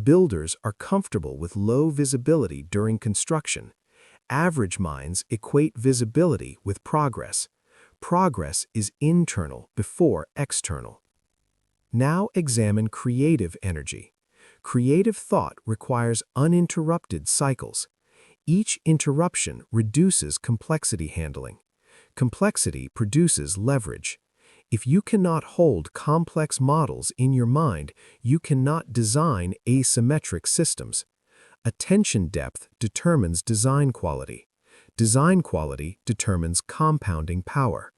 Builders are comfortable with low visibility during construction. Average minds equate visibility with progress. Progress is internal before external. Now examine creative energy. Creative thought requires uninterrupted cycles. Each interruption reduces complexity handling. Complexity produces leverage. If you cannot hold complex models in your mind, you cannot design asymmetric systems. Attention depth determines design quality. Design quality determines compounding power.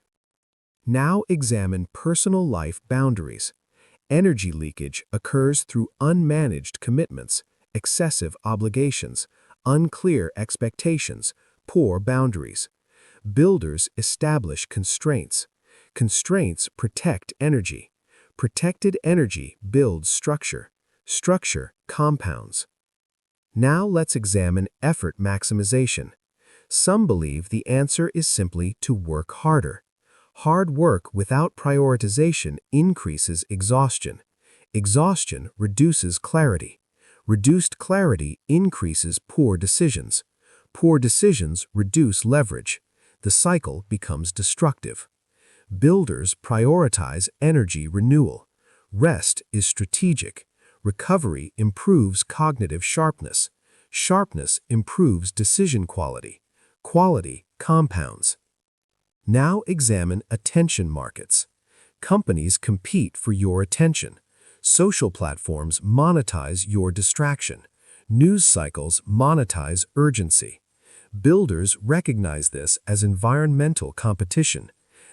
Now examine personal life boundaries. Energy leakage occurs through unmanaged commitments, excessive obligations, unclear expectations, poor boundaries. Builders establish constraints. Constraints protect energy. Protected energy builds structure. Structure compounds. Now let's examine effort maximization. Some believe the answer is simply to work harder. Hard work without prioritization increases exhaustion. Exhaustion reduces clarity. Reduced clarity increases poor decisions. Poor decisions reduce leverage. The cycle becomes destructive. Builders prioritize energy renewal. Rest is strategic. Recovery improves cognitive sharpness. Sharpness improves decision quality. Quality compounds. Now examine attention markets. Companies compete for your attention. Social platforms monetize your distraction. News cycles monetize urgency. Builders recognize this as environmental competition.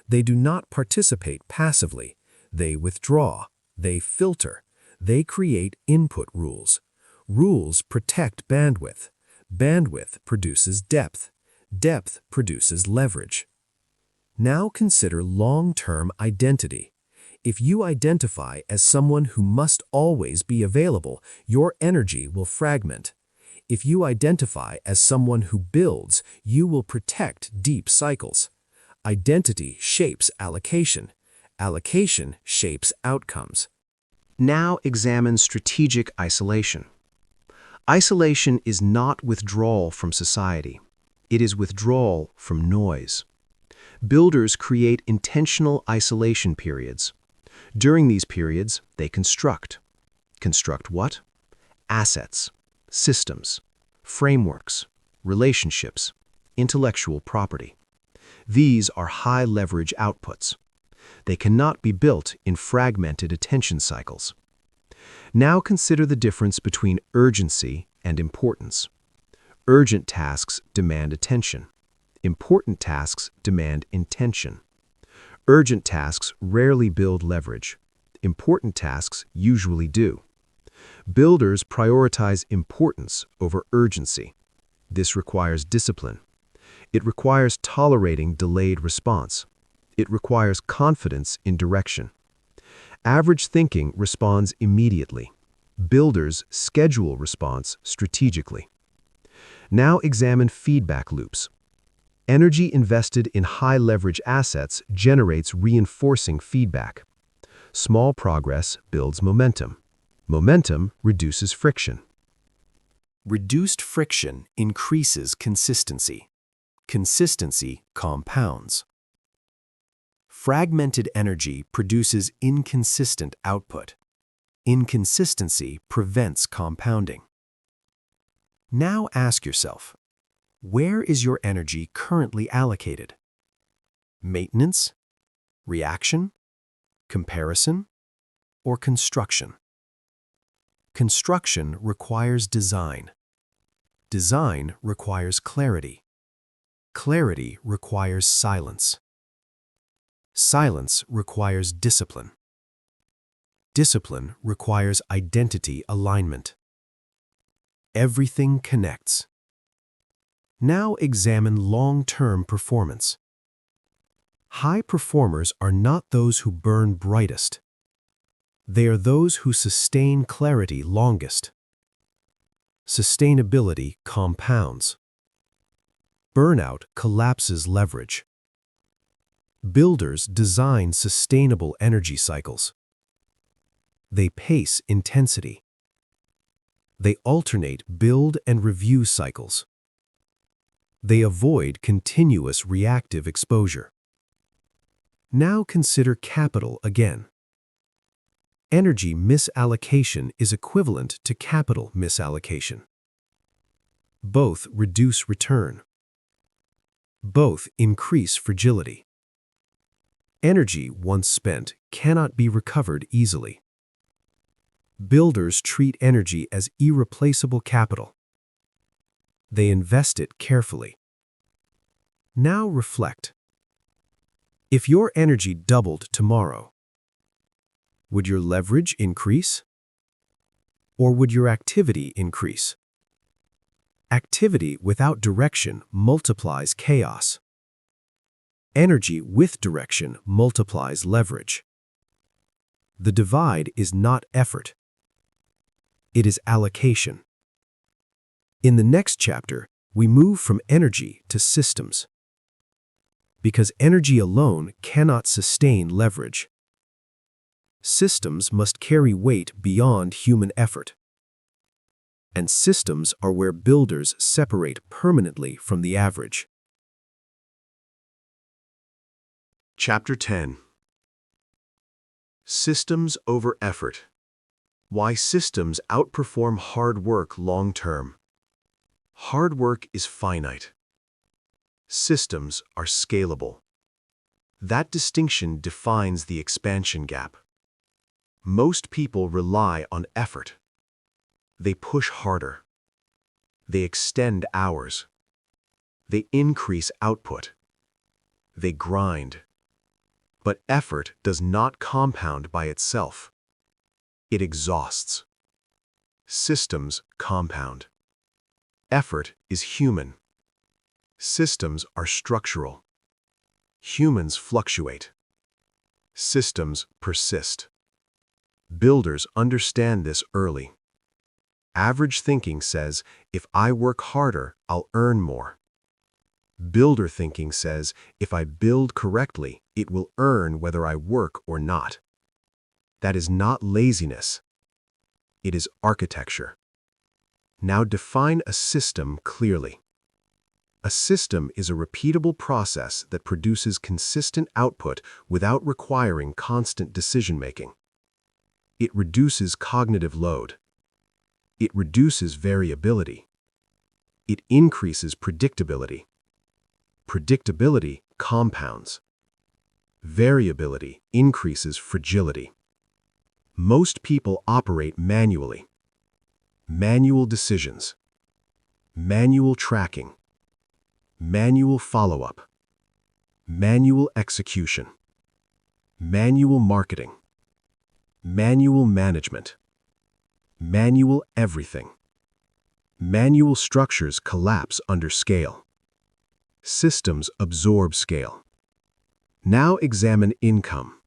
They do not participate passively. They withdraw. They filter. They create input rules. Rules protect bandwidth. Bandwidth produces depth. Depth produces leverage. Now consider long-term identity. If you identify as someone who must always be available, your energy will fragment. If you identify as someone who builds, you will protect deep cycles. Identity shapes allocation. Allocation shapes outcomes. Now examine strategic isolation. Isolation is not withdrawal from society. It is withdrawal from noise. Builders create intentional isolation periods. During these periods, they construct. Construct what? Assets, systems, frameworks, relationships, intellectual property. These are high-leverage outputs. They cannot be built in fragmented attention cycles. Now consider the difference between urgency and importance. Urgent tasks demand attention. Important tasks demand intention. Urgent tasks rarely build leverage. Important tasks usually do. Builders prioritize importance over urgency. This requires discipline. It requires tolerating delayed response. It requires confidence in direction. Average thinking responds immediately. Builders schedule response strategically. Now examine feedback loops. Energy invested in high-leverage assets generates reinforcing feedback. Small progress builds momentum. Momentum reduces friction. Reduced friction increases consistency. Consistency compounds. Fragmented energy produces inconsistent output. Inconsistency prevents compounding. Now ask yourself, where is your energy currently allocated? Maintenance, reaction, comparison, or construction? Construction requires design. Design requires clarity. Clarity requires silence. Silence requires discipline. Discipline requires identity alignment. Everything connects. Now examine long-term performance. High performers are not those who burn brightest. They are those who sustain clarity longest. Sustainability compounds. Burnout collapses leverage. Builders design sustainable energy cycles. They pace intensity. They alternate build and review cycles. They avoid continuous reactive exposure. Now consider capital again. Energy misallocation is equivalent to capital misallocation. Both reduce return. Both increase fragility. Energy once spent cannot be recovered easily. Builders treat energy as irreplaceable capital. They invest it carefully. Now reflect. If your energy doubled tomorrow, would your leverage increase? Or would your activity increase? Activity without direction multiplies chaos. Energy with direction multiplies leverage. The divide is not effort. It is allocation. In the next chapter, we move from energy to systems. Because energy alone cannot sustain leverage. Systems must carry weight beyond human effort. And systems are where builders separate permanently from the average. Chapter 10. Systems over effort. Why systems outperform hard work long-term. Hard work is finite. Systems are scalable. That distinction defines the expansion gap. Most people rely on effort. They push harder. They extend hours. They increase output. They grind. But effort does not compound by itself. It exhausts. Systems compound. Effort is human. Systems are structural. Humans fluctuate. Systems persist. Builders understand this early. Average thinking says, if I work harder, I'll earn more. Builder thinking says, if I build correctly, it will earn whether I work or not. That is not laziness. It is architecture. Now define a system clearly. A system is a repeatable process that produces consistent output without requiring constant decision-making. It reduces cognitive load. It reduces variability. It increases predictability. Predictability compounds. Variability increases fragility. Most people operate manually. Manual decisions. Manual tracking. Manual follow-up. Manual execution. Manual marketing. Manual management. Manual everything. Manual structures collapse under scale. Systems absorb scale. Now examine income.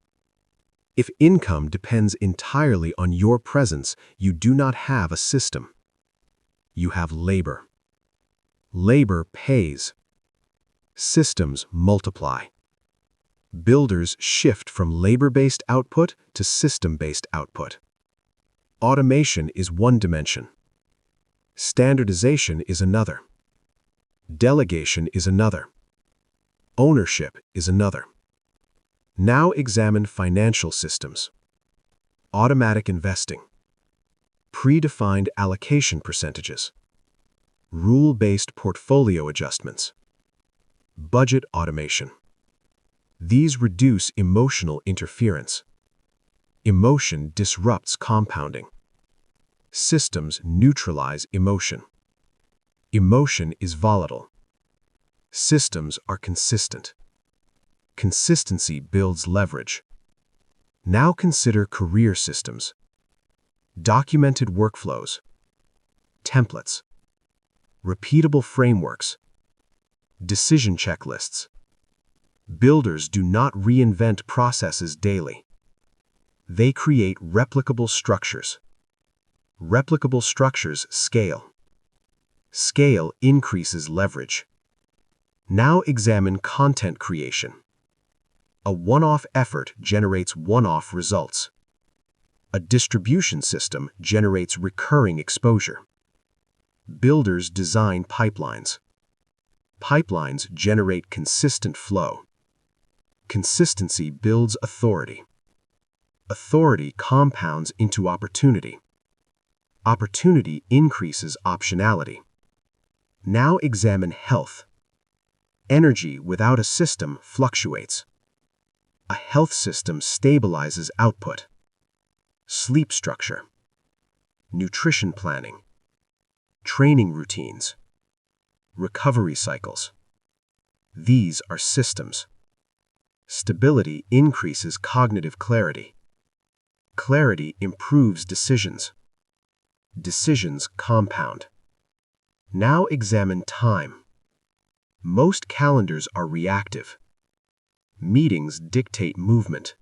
If income depends entirely on your presence, you do not have a system. You have labor. Labor pays. Systems multiply. Builders shift from labor-based output to system-based output. Automation is one dimension. Standardization is another. Delegation is another. Ownership is another. Now examine financial systems. Automatic investing. Predefined allocation percentages. Rule-based portfolio adjustments. Budget automation. These reduce emotional interference. Emotion disrupts compounding. Systems neutralize emotion. Emotion is volatile. Systems are consistent. Consistency builds leverage. Now consider career systems. Documented workflows. Templates. Repeatable frameworks. Decision checklists. Builders do not reinvent processes daily. They create replicable structures. Replicable structures scale. Scale increases leverage. Now examine content creation. A one-off effort generates one-off results. A distribution system generates recurring exposure. Builders design pipelines. Pipelines generate consistent flow. Consistency builds authority. Authority compounds into opportunity. Opportunity increases optionality. Now examine health. Energy without a system fluctuates. A health system stabilizes output. Sleep structure. Nutrition planning. Training routines. Recovery cycles. These are systems. Stability increases cognitive clarity. Clarity improves decisions. Decisions compound. Now examine time. Most calendars are reactive. Meetings dictate movement.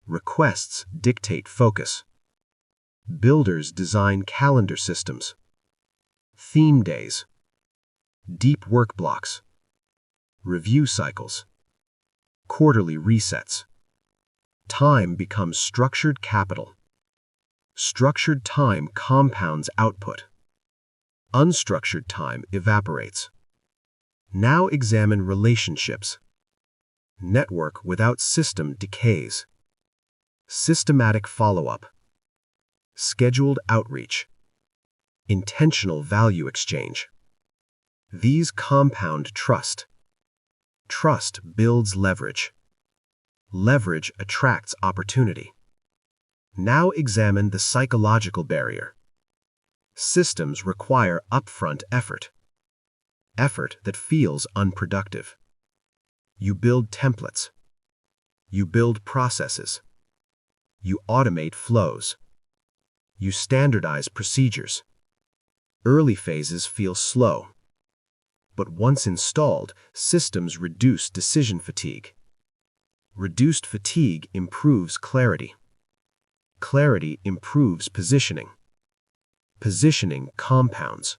Requests dictate focus. Builders design calendar systems. theme days, deep work blocks, review cycles, quarterly resets. Time becomes structured capital. Structured time compounds output. Unstructured time evaporates. Now examine relationships. Network without system decays. Systematic follow-up. Scheduled outreach. Intentional value exchange. These compound trust. Trust builds leverage. Leverage attracts opportunity. Now examine the psychological barrier. Systems require upfront effort. Effort that feels unproductive. You build templates. You build processes. You automate flows. You standardize procedures. Early phases feel slow. But once installed, systems reduce decision fatigue. Reduced fatigue improves clarity. Clarity improves positioning. Positioning compounds.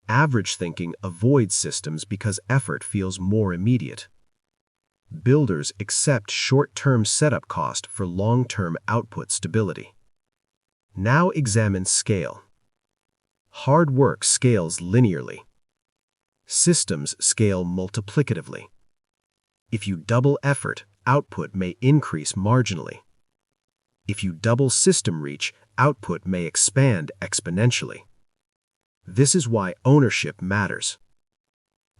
Average thinking avoids systems because effort feels more immediate. Builders accept short-term setup cost for long-term output stability. Now examine scale. Hard work scales linearly. Systems scale multiplicatively. If you double effort, output may increase marginally. If you double system reach, output may expand exponentially. This is why ownership matters.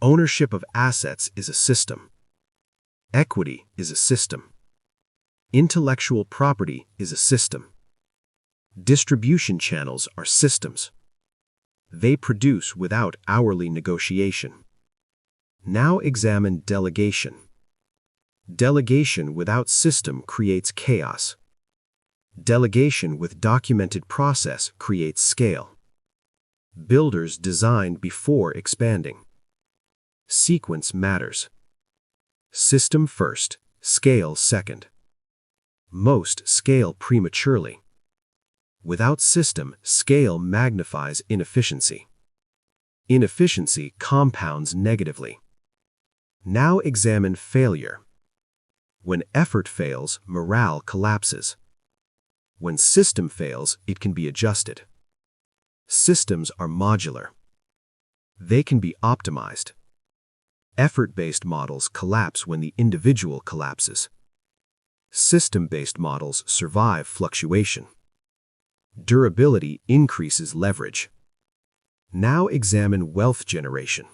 Ownership of assets is a system. Equity is a system. Intellectual property is a system. Distribution channels are systems. They produce without hourly negotiation. Now examine delegation. Delegation without system creates chaos. Delegation with documented process creates scale. Builders design before expanding. Sequence matters. System first, scale second. Most scale prematurely. Without system, scale magnifies inefficiency. Inefficiency compounds negatively. Now examine failure. When effort fails, morale collapses. When system fails, it can be adjusted. Systems are modular. They can be optimized. Effort-based models collapse when the individual collapses. System-based models survive fluctuation. Durability increases leverage. Now examine wealth generation.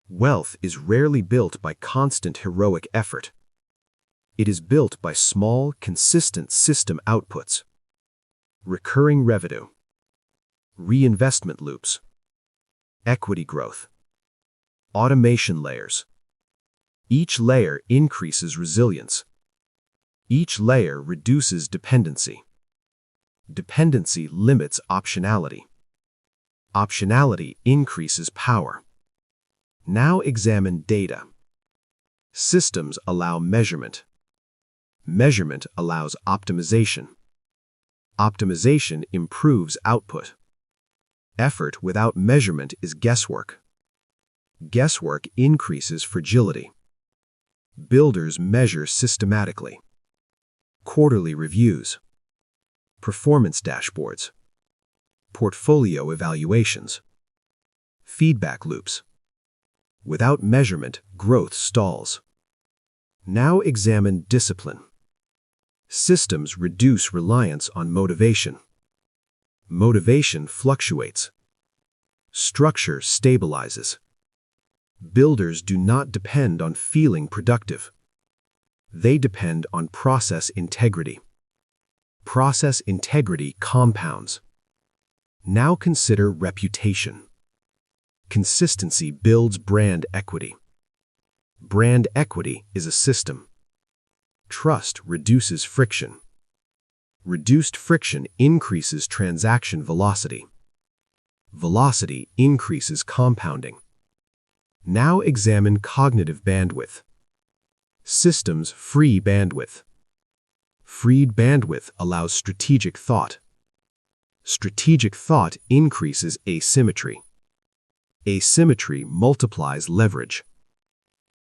Wealth is rarely built by constant heroic effort. It is built by small, consistent system outputs. Recurring revenue. Reinvestment loops. Equity growth. Automation layers. Each layer increases resilience. Each layer reduces dependency. Dependency limits optionality. Optionality increases power. Now examine data. Systems allow measurement. Measurement allows optimization. Optimization improves output. Effort without measurement is guesswork. Guesswork increases fragility. Builders measure systematically. Quarterly reviews. Performance dashboards. Portfolio evaluations. Feedback loops. Without measurement, growth stalls. Now examine discipline. Systems reduce reliance on motivation. Motivation fluctuates. Structure stabilizes. Builders do not depend on feeling productive. They depend on process integrity. Process integrity compounds. Now consider reputation. Consistency builds brand equity. Brand equity is a system. Trust reduces friction. Reduced friction increases transaction velocity. Velocity increases compounding. Now examine cognitive bandwidth. Systems free bandwidth. Freed bandwidth allows strategic thought. Strategic thought increases asymmetry. Asymmetry multiplies leverage.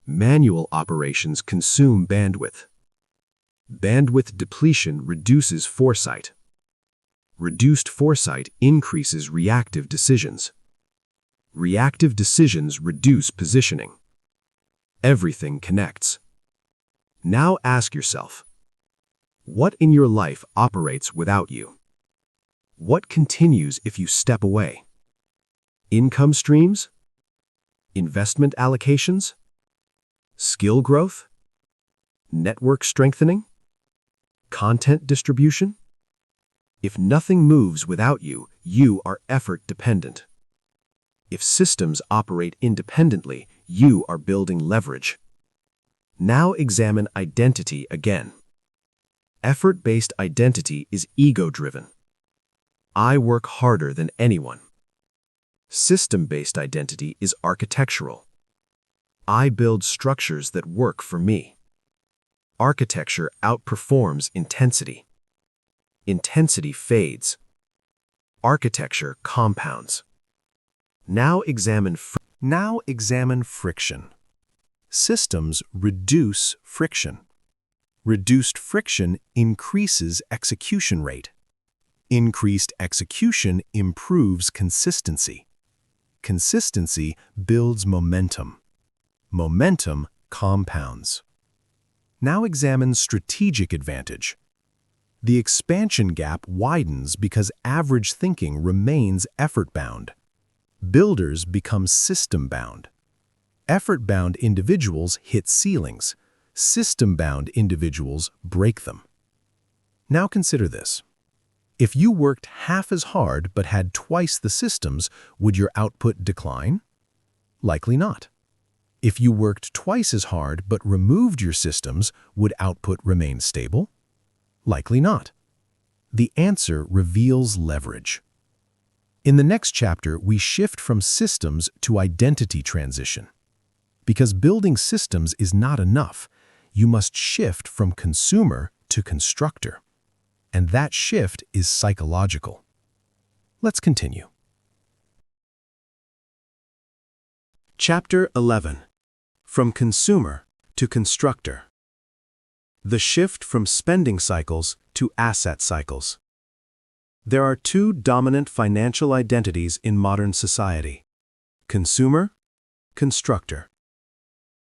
Manual operations consume bandwidth. Bandwidth depletion reduces foresight. Reduced foresight increases reactive decisions. Reactive decisions reduce positioning. Everything connects. Now ask yourself, what in your life operates without you? What continues if you step away? Income streams? Investment allocations? Skill growth? Network strengthening? Content distribution? If nothing moves without you, you are effort dependent. If systems operate independently, you are building leverage. Now examine identity again. Effort-based identity is ego-driven. I work harder than anyone. System-based identity is architectural. I build structures that work for me. Architecture outperforms intensity. Intensity fades. Architecture compounds. Now examine friction. Systems reduce friction. Reduced friction increases execution rate. Increased execution improves consistency. Consistency builds momentum. Momentum compounds. Now examine strategic advantage. The expansion gap widens because average thinking remains effort-bound. Builders become system-bound. Effort-bound individuals hit ceilings. System-bound individuals break them. Now consider this. If you worked half as hard but had twice the systems, would your output decline? Likely not. If you worked twice as hard but removed your systems, would output remain stable? Likely not. The answer reveals leverage. In the next chapter, we shift from systems to identity transition. Because building systems is not enough, you must shift from consumer to constructor. And that shift is psychological. Let's continue. Chapter 11. From consumer to constructor. The shift from spending cycles to asset cycles. There are two dominant financial identities in modern society: consumer, constructor.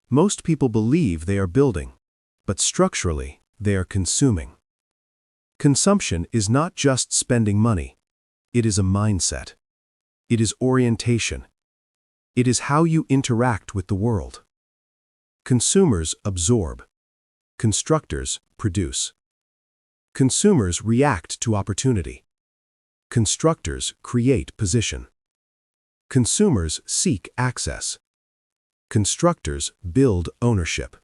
Most people believe they are building, but structurally, they are consuming. Consumption is not just spending money. It is a mindset. It is orientation. It is how you interact with the world. Consumers absorb. Constructors produce. Consumers react to opportunity. Constructors create position. Consumers seek access. Constructors build ownership.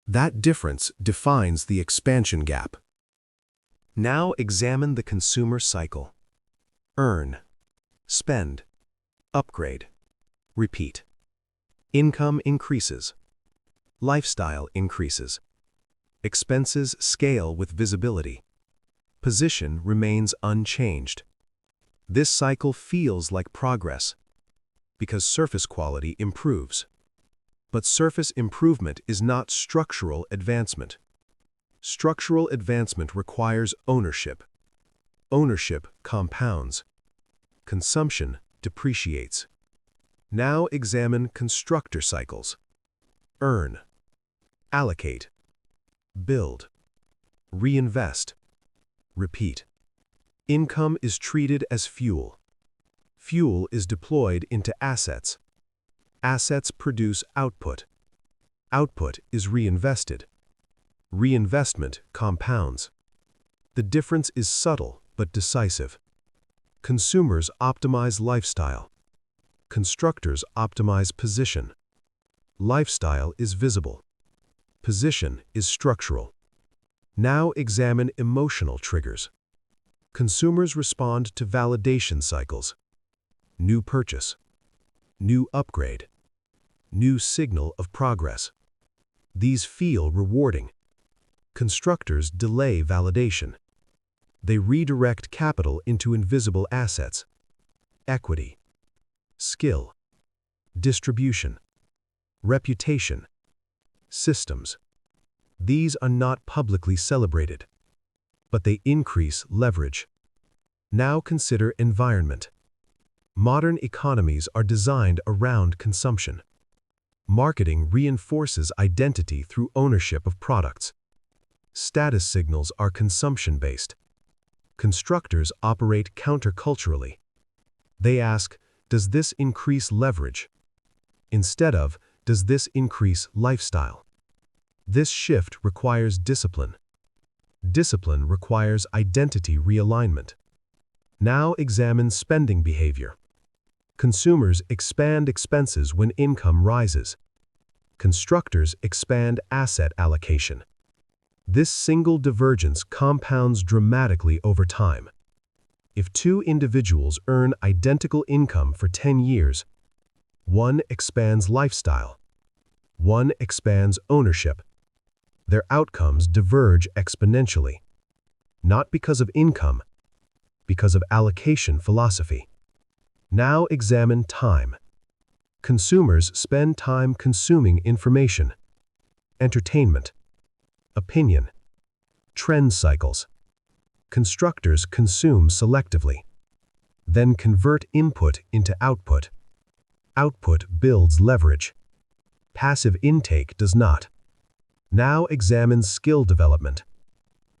That difference defines the expansion gap. Now examine the consumer cycle. Earn, spend, upgrade, repeat. Income increases. Lifestyle increases. Expenses scale with visibility. Position remains unchanged. This cycle feels like progress because surface quality improves. But surface improvement is not structural advancement. Structural advancement requires ownership. Ownership compounds. Consumption depreciates. Now examine constructor cycles. Earn, allocate, build, reinvest, repeat. Income is treated as fuel. Fuel is deployed into assets. Assets produce output. Output is reinvested. Reinvestment compounds. The difference is subtle but decisive. Consumers optimize lifestyle. Constructors optimize position. Lifestyle is visible. Position is structural. Now examine emotional triggers. Consumers respond to validation cycles. New purchase. New upgrade. New signal of progress. These feel rewarding. Constructors delay validation. They redirect capital into invisible assets: equity, skill, distribution, reputation, systems. These are not publicly celebrated, but they increase leverage. Now consider environment. Modern economies are designed around consumption. Marketing reinforces identity through ownership of products. Status signals are consumption-based. Constructors operate counterculturally. They ask, does this increase leverage? Instead of, does this increase lifestyle? This shift requires discipline. Discipline requires identity realignment. Now examine spending behavior. Consumers expand expenses when income rises. Constructors expand asset allocation. This single divergence compounds dramatically over time. If two individuals earn identical income for 10 years, one expands lifestyle, one expands ownership. Their outcomes diverge exponentially, not because of income, because of allocation philosophy. Now examine time. Consumers spend time consuming information, entertainment, opinion, trend cycles. Constructors consume selectively, then convert input into output. Output builds leverage. Passive intake does not. Now examine skill development.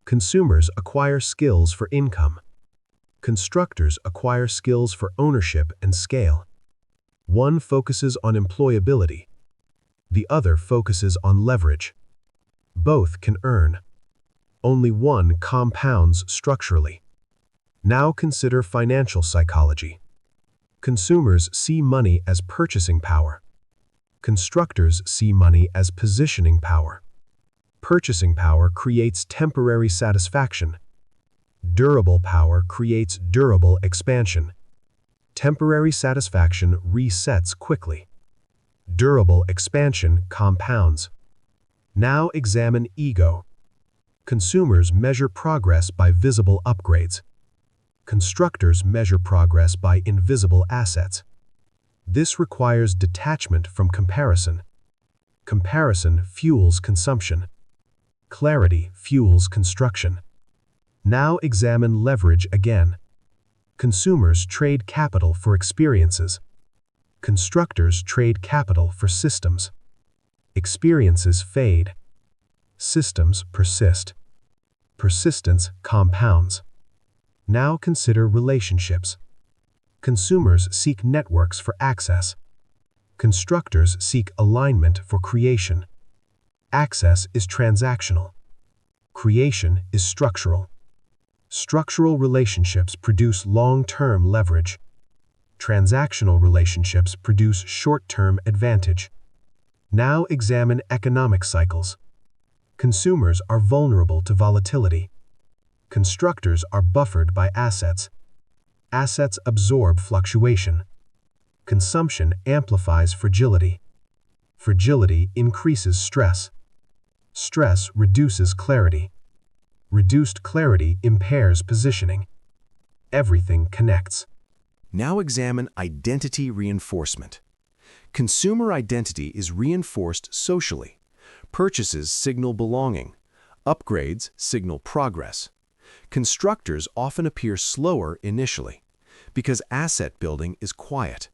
Consumers acquire skills for income. Constructors acquire skills for ownership and scale. One focuses on employability. The other focuses on leverage. Both can earn. Only one compounds structurally. Now consider financial psychology. Consumers see money as purchasing power. Constructors see money as positioning power. Purchasing power creates temporary satisfaction. Durable power creates durable expansion. Temporary satisfaction resets quickly. Durable expansion compounds. Now examine ego. Consumers measure progress by visible upgrades. Constructors measure progress by invisible assets. This requires detachment from comparison. Comparison fuels consumption. Clarity fuels construction. Now examine leverage again. Consumers trade capital for experiences. Constructors trade capital for systems. Experiences fade. Systems persist. Persistence compounds. Now consider relationships. Consumers seek networks for access. Constructors seek alignment for creation. Access is transactional. Creation is structural. Structural relationships produce long-term leverage. Transactional relationships produce short-term advantage. Now examine economic cycles. Consumers are vulnerable to volatility. Constructors are buffered by assets. Assets absorb fluctuation. Consumption amplifies fragility. Fragility increases stress. Stress reduces clarity. Reduced clarity impairs positioning. Everything connects. Now examine identity reinforcement. Consumer identity is reinforced socially. Purchases signal belonging. Upgrades signal progress. Constructors often appear slower initially because asset building is quiet.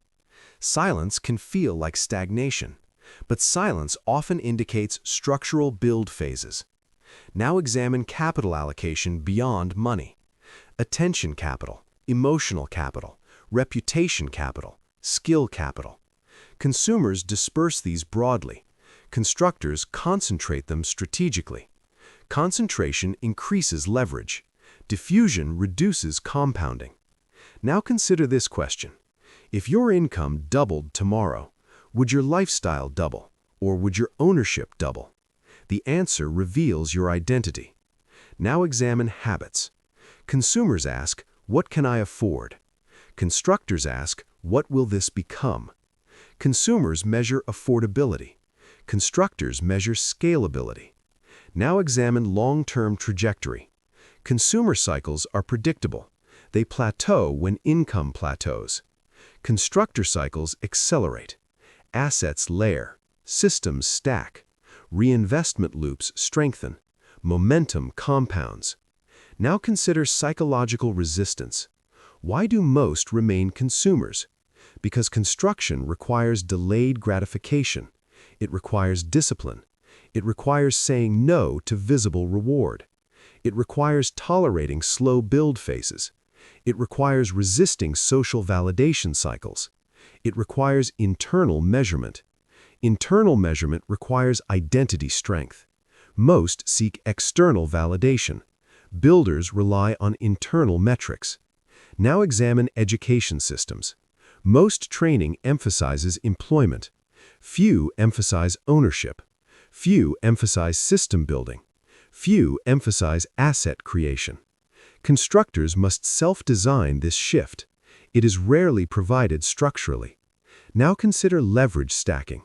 Silence can feel like stagnation, but silence often indicates structural build phases. Now examine capital allocation beyond money. Attention capital, emotional capital, reputation capital, skill capital. Consumers disperse these broadly. Constructors concentrate them strategically. Concentration increases leverage. Diffusion reduces compounding. Now consider this question. If your income doubled tomorrow, would your lifestyle double, or would your ownership double? The answer reveals your identity. Now examine habits. Consumers ask, what can I afford? Constructors ask, what will this become? Consumers measure affordability. Constructors measure scalability. Now examine long-term trajectory. Consumer cycles are predictable. They plateau when income plateaus. Constructor cycles accelerate. Assets layer. Systems stack. Reinvestment loops strengthen. Momentum compounds. Now consider psychological resistance. Why do most remain consumers? Because construction requires delayed gratification. It requires discipline. It requires saying no to visible reward. It requires tolerating slow build phases. It requires resisting social validation cycles. It requires internal measurement. Internal measurement requires identity strength. Most seek external validation. Builders rely on internal metrics. Now examine education systems. Most training emphasizes employment. Few emphasize ownership. Few emphasize system building. Few emphasize asset creation. Constructors must self-design this shift. It is rarely provided structurally. Now consider leverage stacking.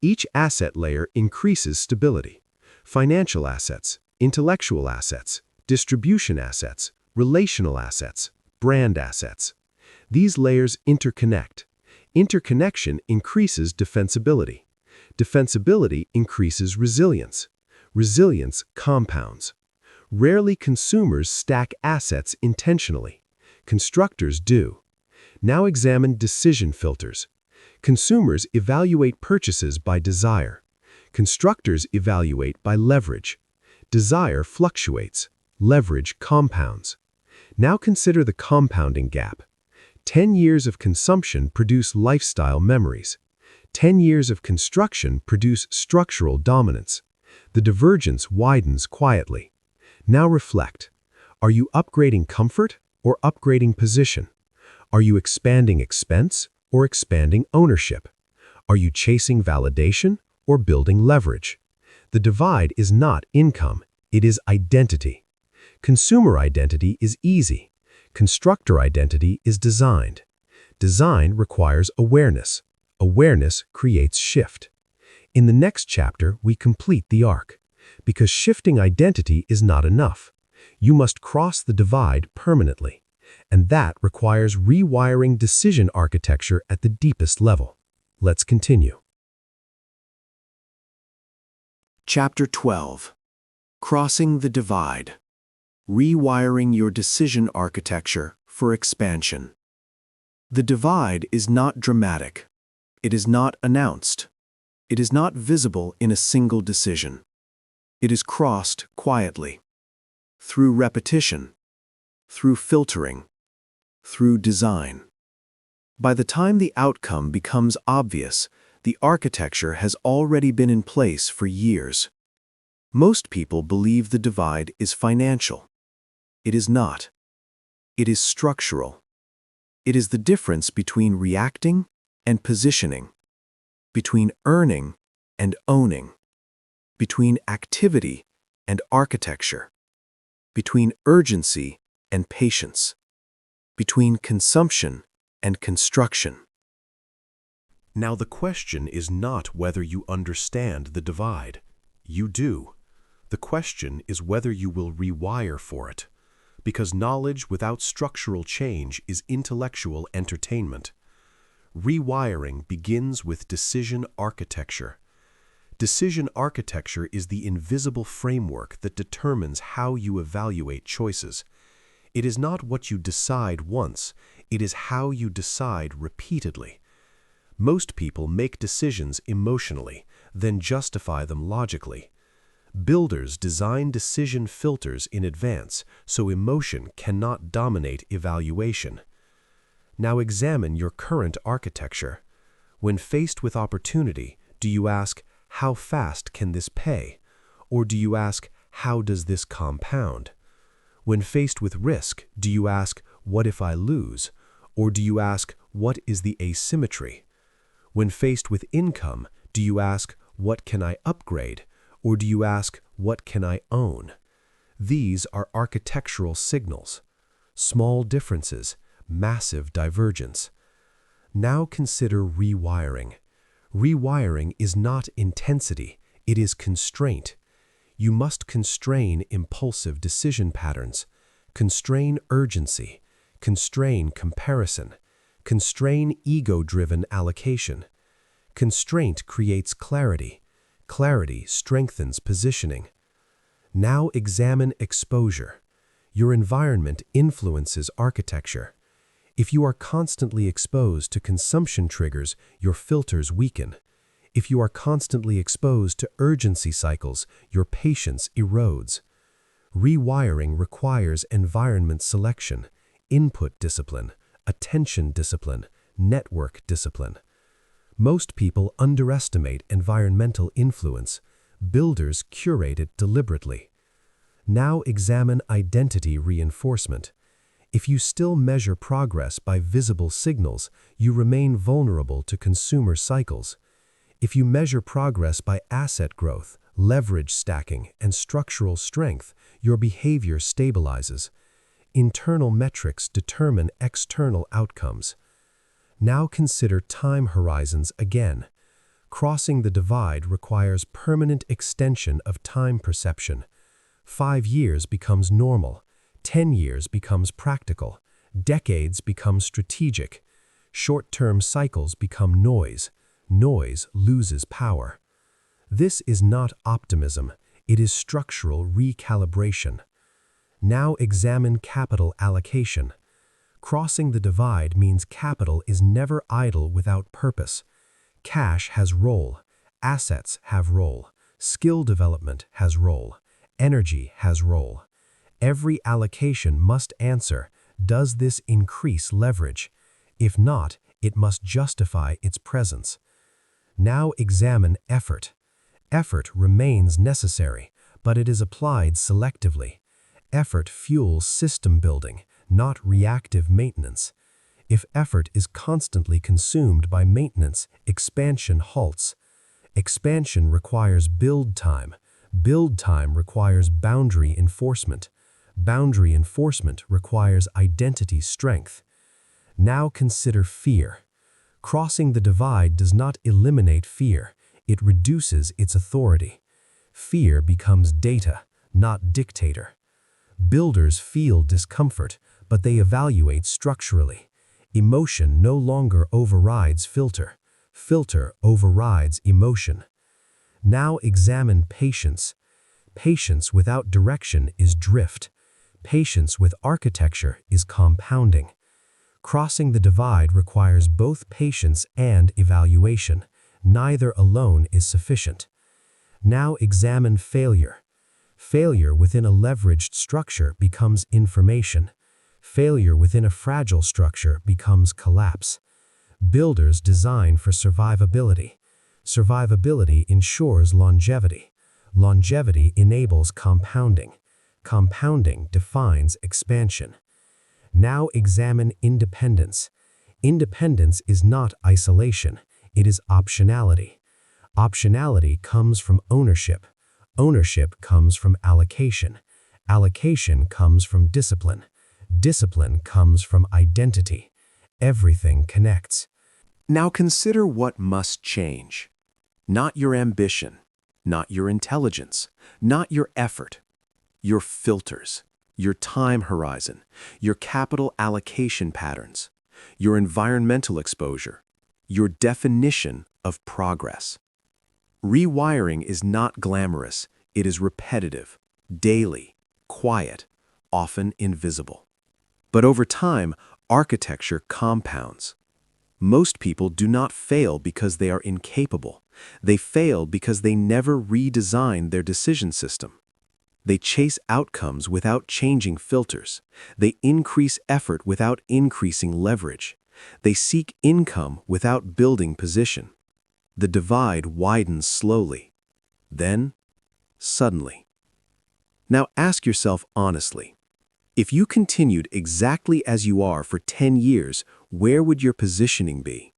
Each asset layer increases stability. Financial assets, intellectual assets, distribution assets, relational assets, brand assets. These layers interconnect. Interconnection increases defensibility. Defensibility increases resilience. Resilience compounds. Rarely consumers stack assets intentionally. Constructors do. Now examine decision filters. Consumers evaluate purchases by desire. Constructors evaluate by leverage. Desire fluctuates. Leverage compounds. Now consider the compounding gap. 10 years of consumption produce lifestyle memories. 10 years of construction produce structural dominance. The divergence widens quietly. Now reflect. Are you upgrading comfort or upgrading position? Are you expanding expense or expanding ownership? Are you chasing validation or building leverage? The divide is not income, it is identity. Consumer identity is easy. Constructor identity is designed. Design requires awareness. Awareness creates shift. In the next chapter, we complete the arc. Because shifting identity is not enough. You must cross the divide permanently. And that requires rewiring decision architecture at the deepest level. Let's continue. Chapter 12. Crossing the Divide. Rewiring your decision architecture for expansion. The divide is not dramatic. It is not announced. It is not visible in a single decision. It is crossed quietly. Through repetition. Through filtering. Through design. By the time the outcome becomes obvious, the architecture has already been in place for years. Most people believe the divide is financial. It is not. It is structural. It is the difference between reacting and positioning, between earning and owning, between activity and architecture, between urgency and patience, between consumption and construction. Now the question is not whether you understand the divide. You do. The question is whether you will rewire for it. Because knowledge without structural change is intellectual entertainment. Rewiring begins with decision architecture. Decision architecture is the invisible framework that determines how you evaluate choices. It is not what you decide once, it is how you decide repeatedly. Most people make decisions emotionally, then justify them logically. Builders design decision filters in advance so emotion cannot dominate evaluation. Now examine your current architecture. When faced with opportunity, do you ask, how fast can this pay? Or do you ask, how does this compound? When faced with risk, do you ask, what if I lose? Or do you ask, what is the asymmetry? When faced with income, do you ask, what can I upgrade? Or do you ask, what can I own? These are architectural signals. Small differences, massive divergence. Now consider rewiring. Rewiring is not intensity, it is constraint. You must constrain impulsive decision patterns. constrain urgency, constrain comparison, constrain ego-driven allocation. Constraint creates clarity. Clarity strengthens positioning. Now examine exposure. Your environment influences architecture. If you are constantly exposed to consumption triggers, your filters weaken. If you are constantly exposed to urgency cycles, your patience erodes. Rewiring requires environment selection, input discipline, attention discipline, network discipline. Most people underestimate environmental influence. Builders curate it deliberately. Now examine identity reinforcement. If you still measure progress by visible signals, you remain vulnerable to consumer cycles. If you measure progress by asset growth, leverage stacking, and structural strength, your behavior stabilizes. Internal metrics determine external outcomes. Now consider time horizons again. Crossing the divide requires permanent extension of time perception. 5 years becomes normal. 10 years becomes practical. Decades become strategic. Short-term cycles become noise. Noise loses power. This is not optimism. It is structural recalibration. Now examine capital allocation. Crossing the divide means capital is never idle without purpose. Cash has role. Assets have role. Skill development has role. Energy has role. Every allocation must answer, does this increase leverage? If not, it must justify its presence. Now examine effort. Effort remains necessary, but it is applied selectively. Effort fuels system building, not reactive maintenance. If effort is constantly consumed by maintenance, expansion halts. Expansion requires build time. Build time requires boundary enforcement. Boundary enforcement requires identity strength. Now consider fear. Crossing the divide does not eliminate fear. It reduces its authority. Fear becomes data, not dictator. Builders feel discomfort, but they evaluate structurally. Emotion no longer overrides filter. Filter overrides emotion. Now examine patience. Patience without direction is drift. Patience with architecture is compounding. Crossing the divide requires both patience and evaluation. Neither alone is sufficient. Now examine failure. Failure within a leveraged structure becomes information. Failure within a fragile structure becomes collapse. Builders design for survivability. Survivability ensures longevity. Longevity enables compounding. Compounding defines expansion. Now examine independence. Independence is not isolation. It is optionality. Optionality comes from ownership. Ownership comes from allocation. Allocation comes from discipline. Discipline comes from identity. Everything connects. Now consider what must change. Not your ambition, not your intelligence, not your effort. Your filters, your time horizon, your capital allocation patterns, your environmental exposure, your definition of progress. Rewiring is not glamorous, it is repetitive, daily, quiet, often invisible. But over time, architecture compounds. Most people do not fail because they are incapable. They fail because they never redesigned their decision system. They chase outcomes without changing filters. They increase effort without increasing leverage. They seek income without building position. The divide widens slowly. Then, suddenly. Now ask yourself honestly, if you continued exactly as you are for 10 years, where would your positioning be?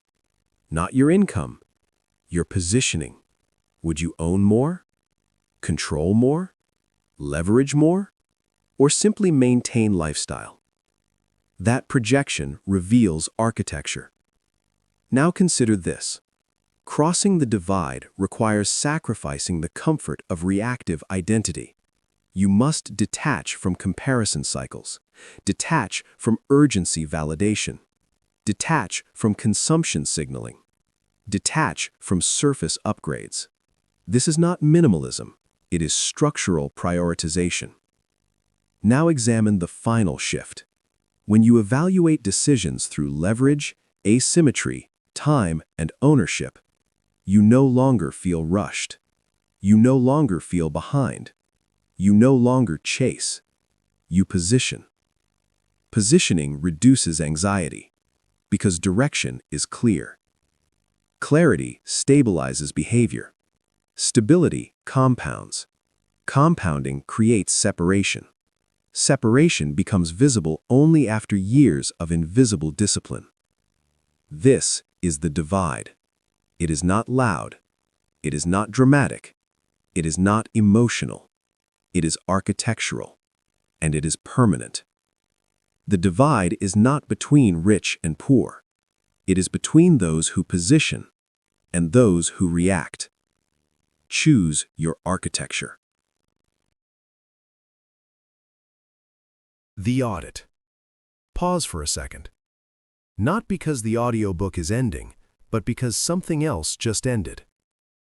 Not your income, your positioning. Would you own more? Control more? Leverage more? Or simply maintain lifestyle? That projection reveals architecture. Now consider this. Crossing the divide requires sacrificing the comfort of reactive identity. You must detach from comparison cycles, detach from urgency validation, detach from consumption signaling, detach from surface upgrades. This is not minimalism, it is structural prioritization. Now examine the final shift. When you evaluate decisions through leverage, asymmetry, time, and ownership, you no longer feel rushed. You no longer feel behind. You no longer chase. You position. Positioning reduces anxiety because direction is clear. Clarity stabilizes behavior. Stability compounds. Compounding creates separation. Separation becomes visible only after years of invisible discipline. This is the divide. It is not loud. It is not dramatic. It is not emotional. It is architectural. And it is permanent. The divide is not between rich and poor. It is between those who position and those who react. Choose your architecture. The audit. Pause for a second. Not because the audiobook is ending, but because something else just ended.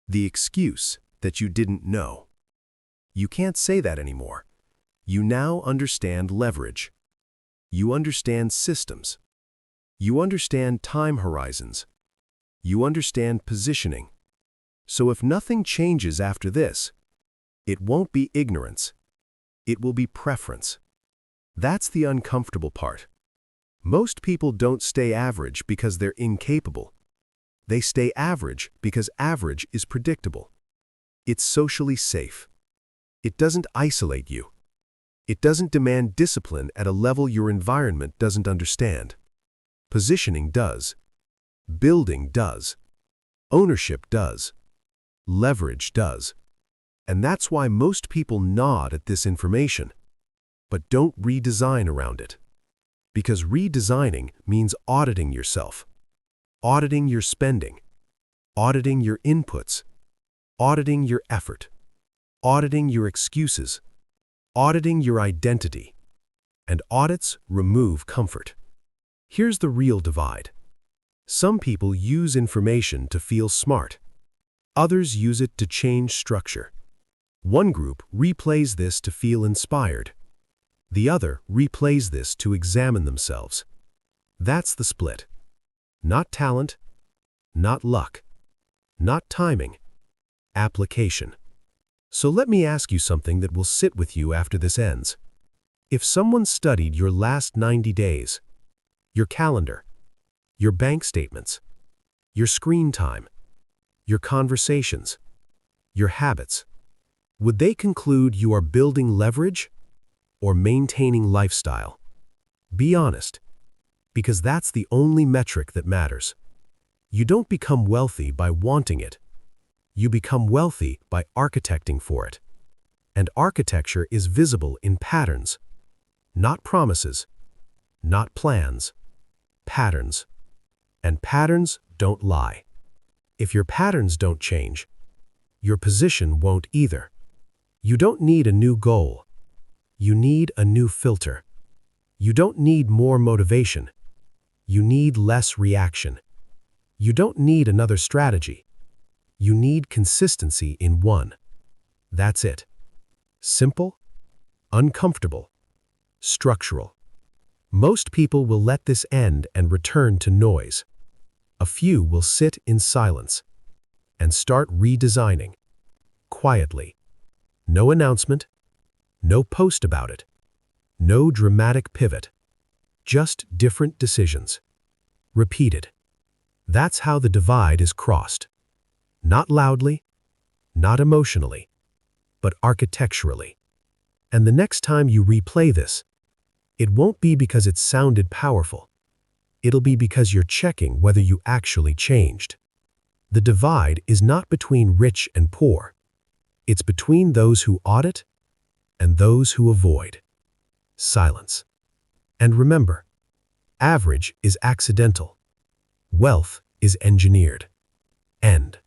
The excuse that you didn't know. You can't say that anymore. You now understand leverage. You understand systems. You understand time horizons. You understand positioning. So if nothing changes after this, it won't be ignorance. It will be preference. That's the uncomfortable part. Most people don't stay average because they're incapable. They stay average because average is predictable. It's socially safe. It doesn't isolate you. It doesn't demand discipline at a level your environment doesn't understand. Positioning does. Building does. Ownership does. Leverage does. And that's why most people nod at this information, but don't redesign around it. Because redesigning means auditing yourself, auditing your spending, auditing your inputs, auditing your effort, auditing your excuses, auditing your identity. And audits remove comfort. Here's the real divide. Some people use information to feel smart. Others use it to change structure. One group replays this to feel inspired. The other replays this to examine themselves. That's the split. Not talent, not luck, not timing, application. So let me ask you something that will sit with you after this ends. If someone studied your last 90 days, your calendar, your bank statements, your screen time, your conversations, your habits, would they conclude you are building leverage or maintaining lifestyle? Be honest, because that's the only metric that matters. You don't become wealthy by wanting it. You become wealthy by architecting for it. And architecture is visible in patterns, not promises, not plans, patterns. And patterns don't lie. If your patterns don't change, your position won't either. You don't need a new goal. You need a new filter. You don't need more motivation. You need less reaction. You don't need another strategy. You need consistency in one. That's it. Simple, uncomfortable, structural. Most people will let this end and return to noise. A few will sit in silence and start redesigning, quietly. No announcement, no post about it, no dramatic pivot, just different decisions. Repeated. That's how the divide is crossed. Not loudly, not emotionally, but architecturally. And the next time you replay this, it won't be because it sounded powerful. It'll be because you're checking whether you actually changed. The divide is not between rich and poor. It's between those who audit and those who avoid. Silence. And remember, average is accidental. Wealth is engineered. End.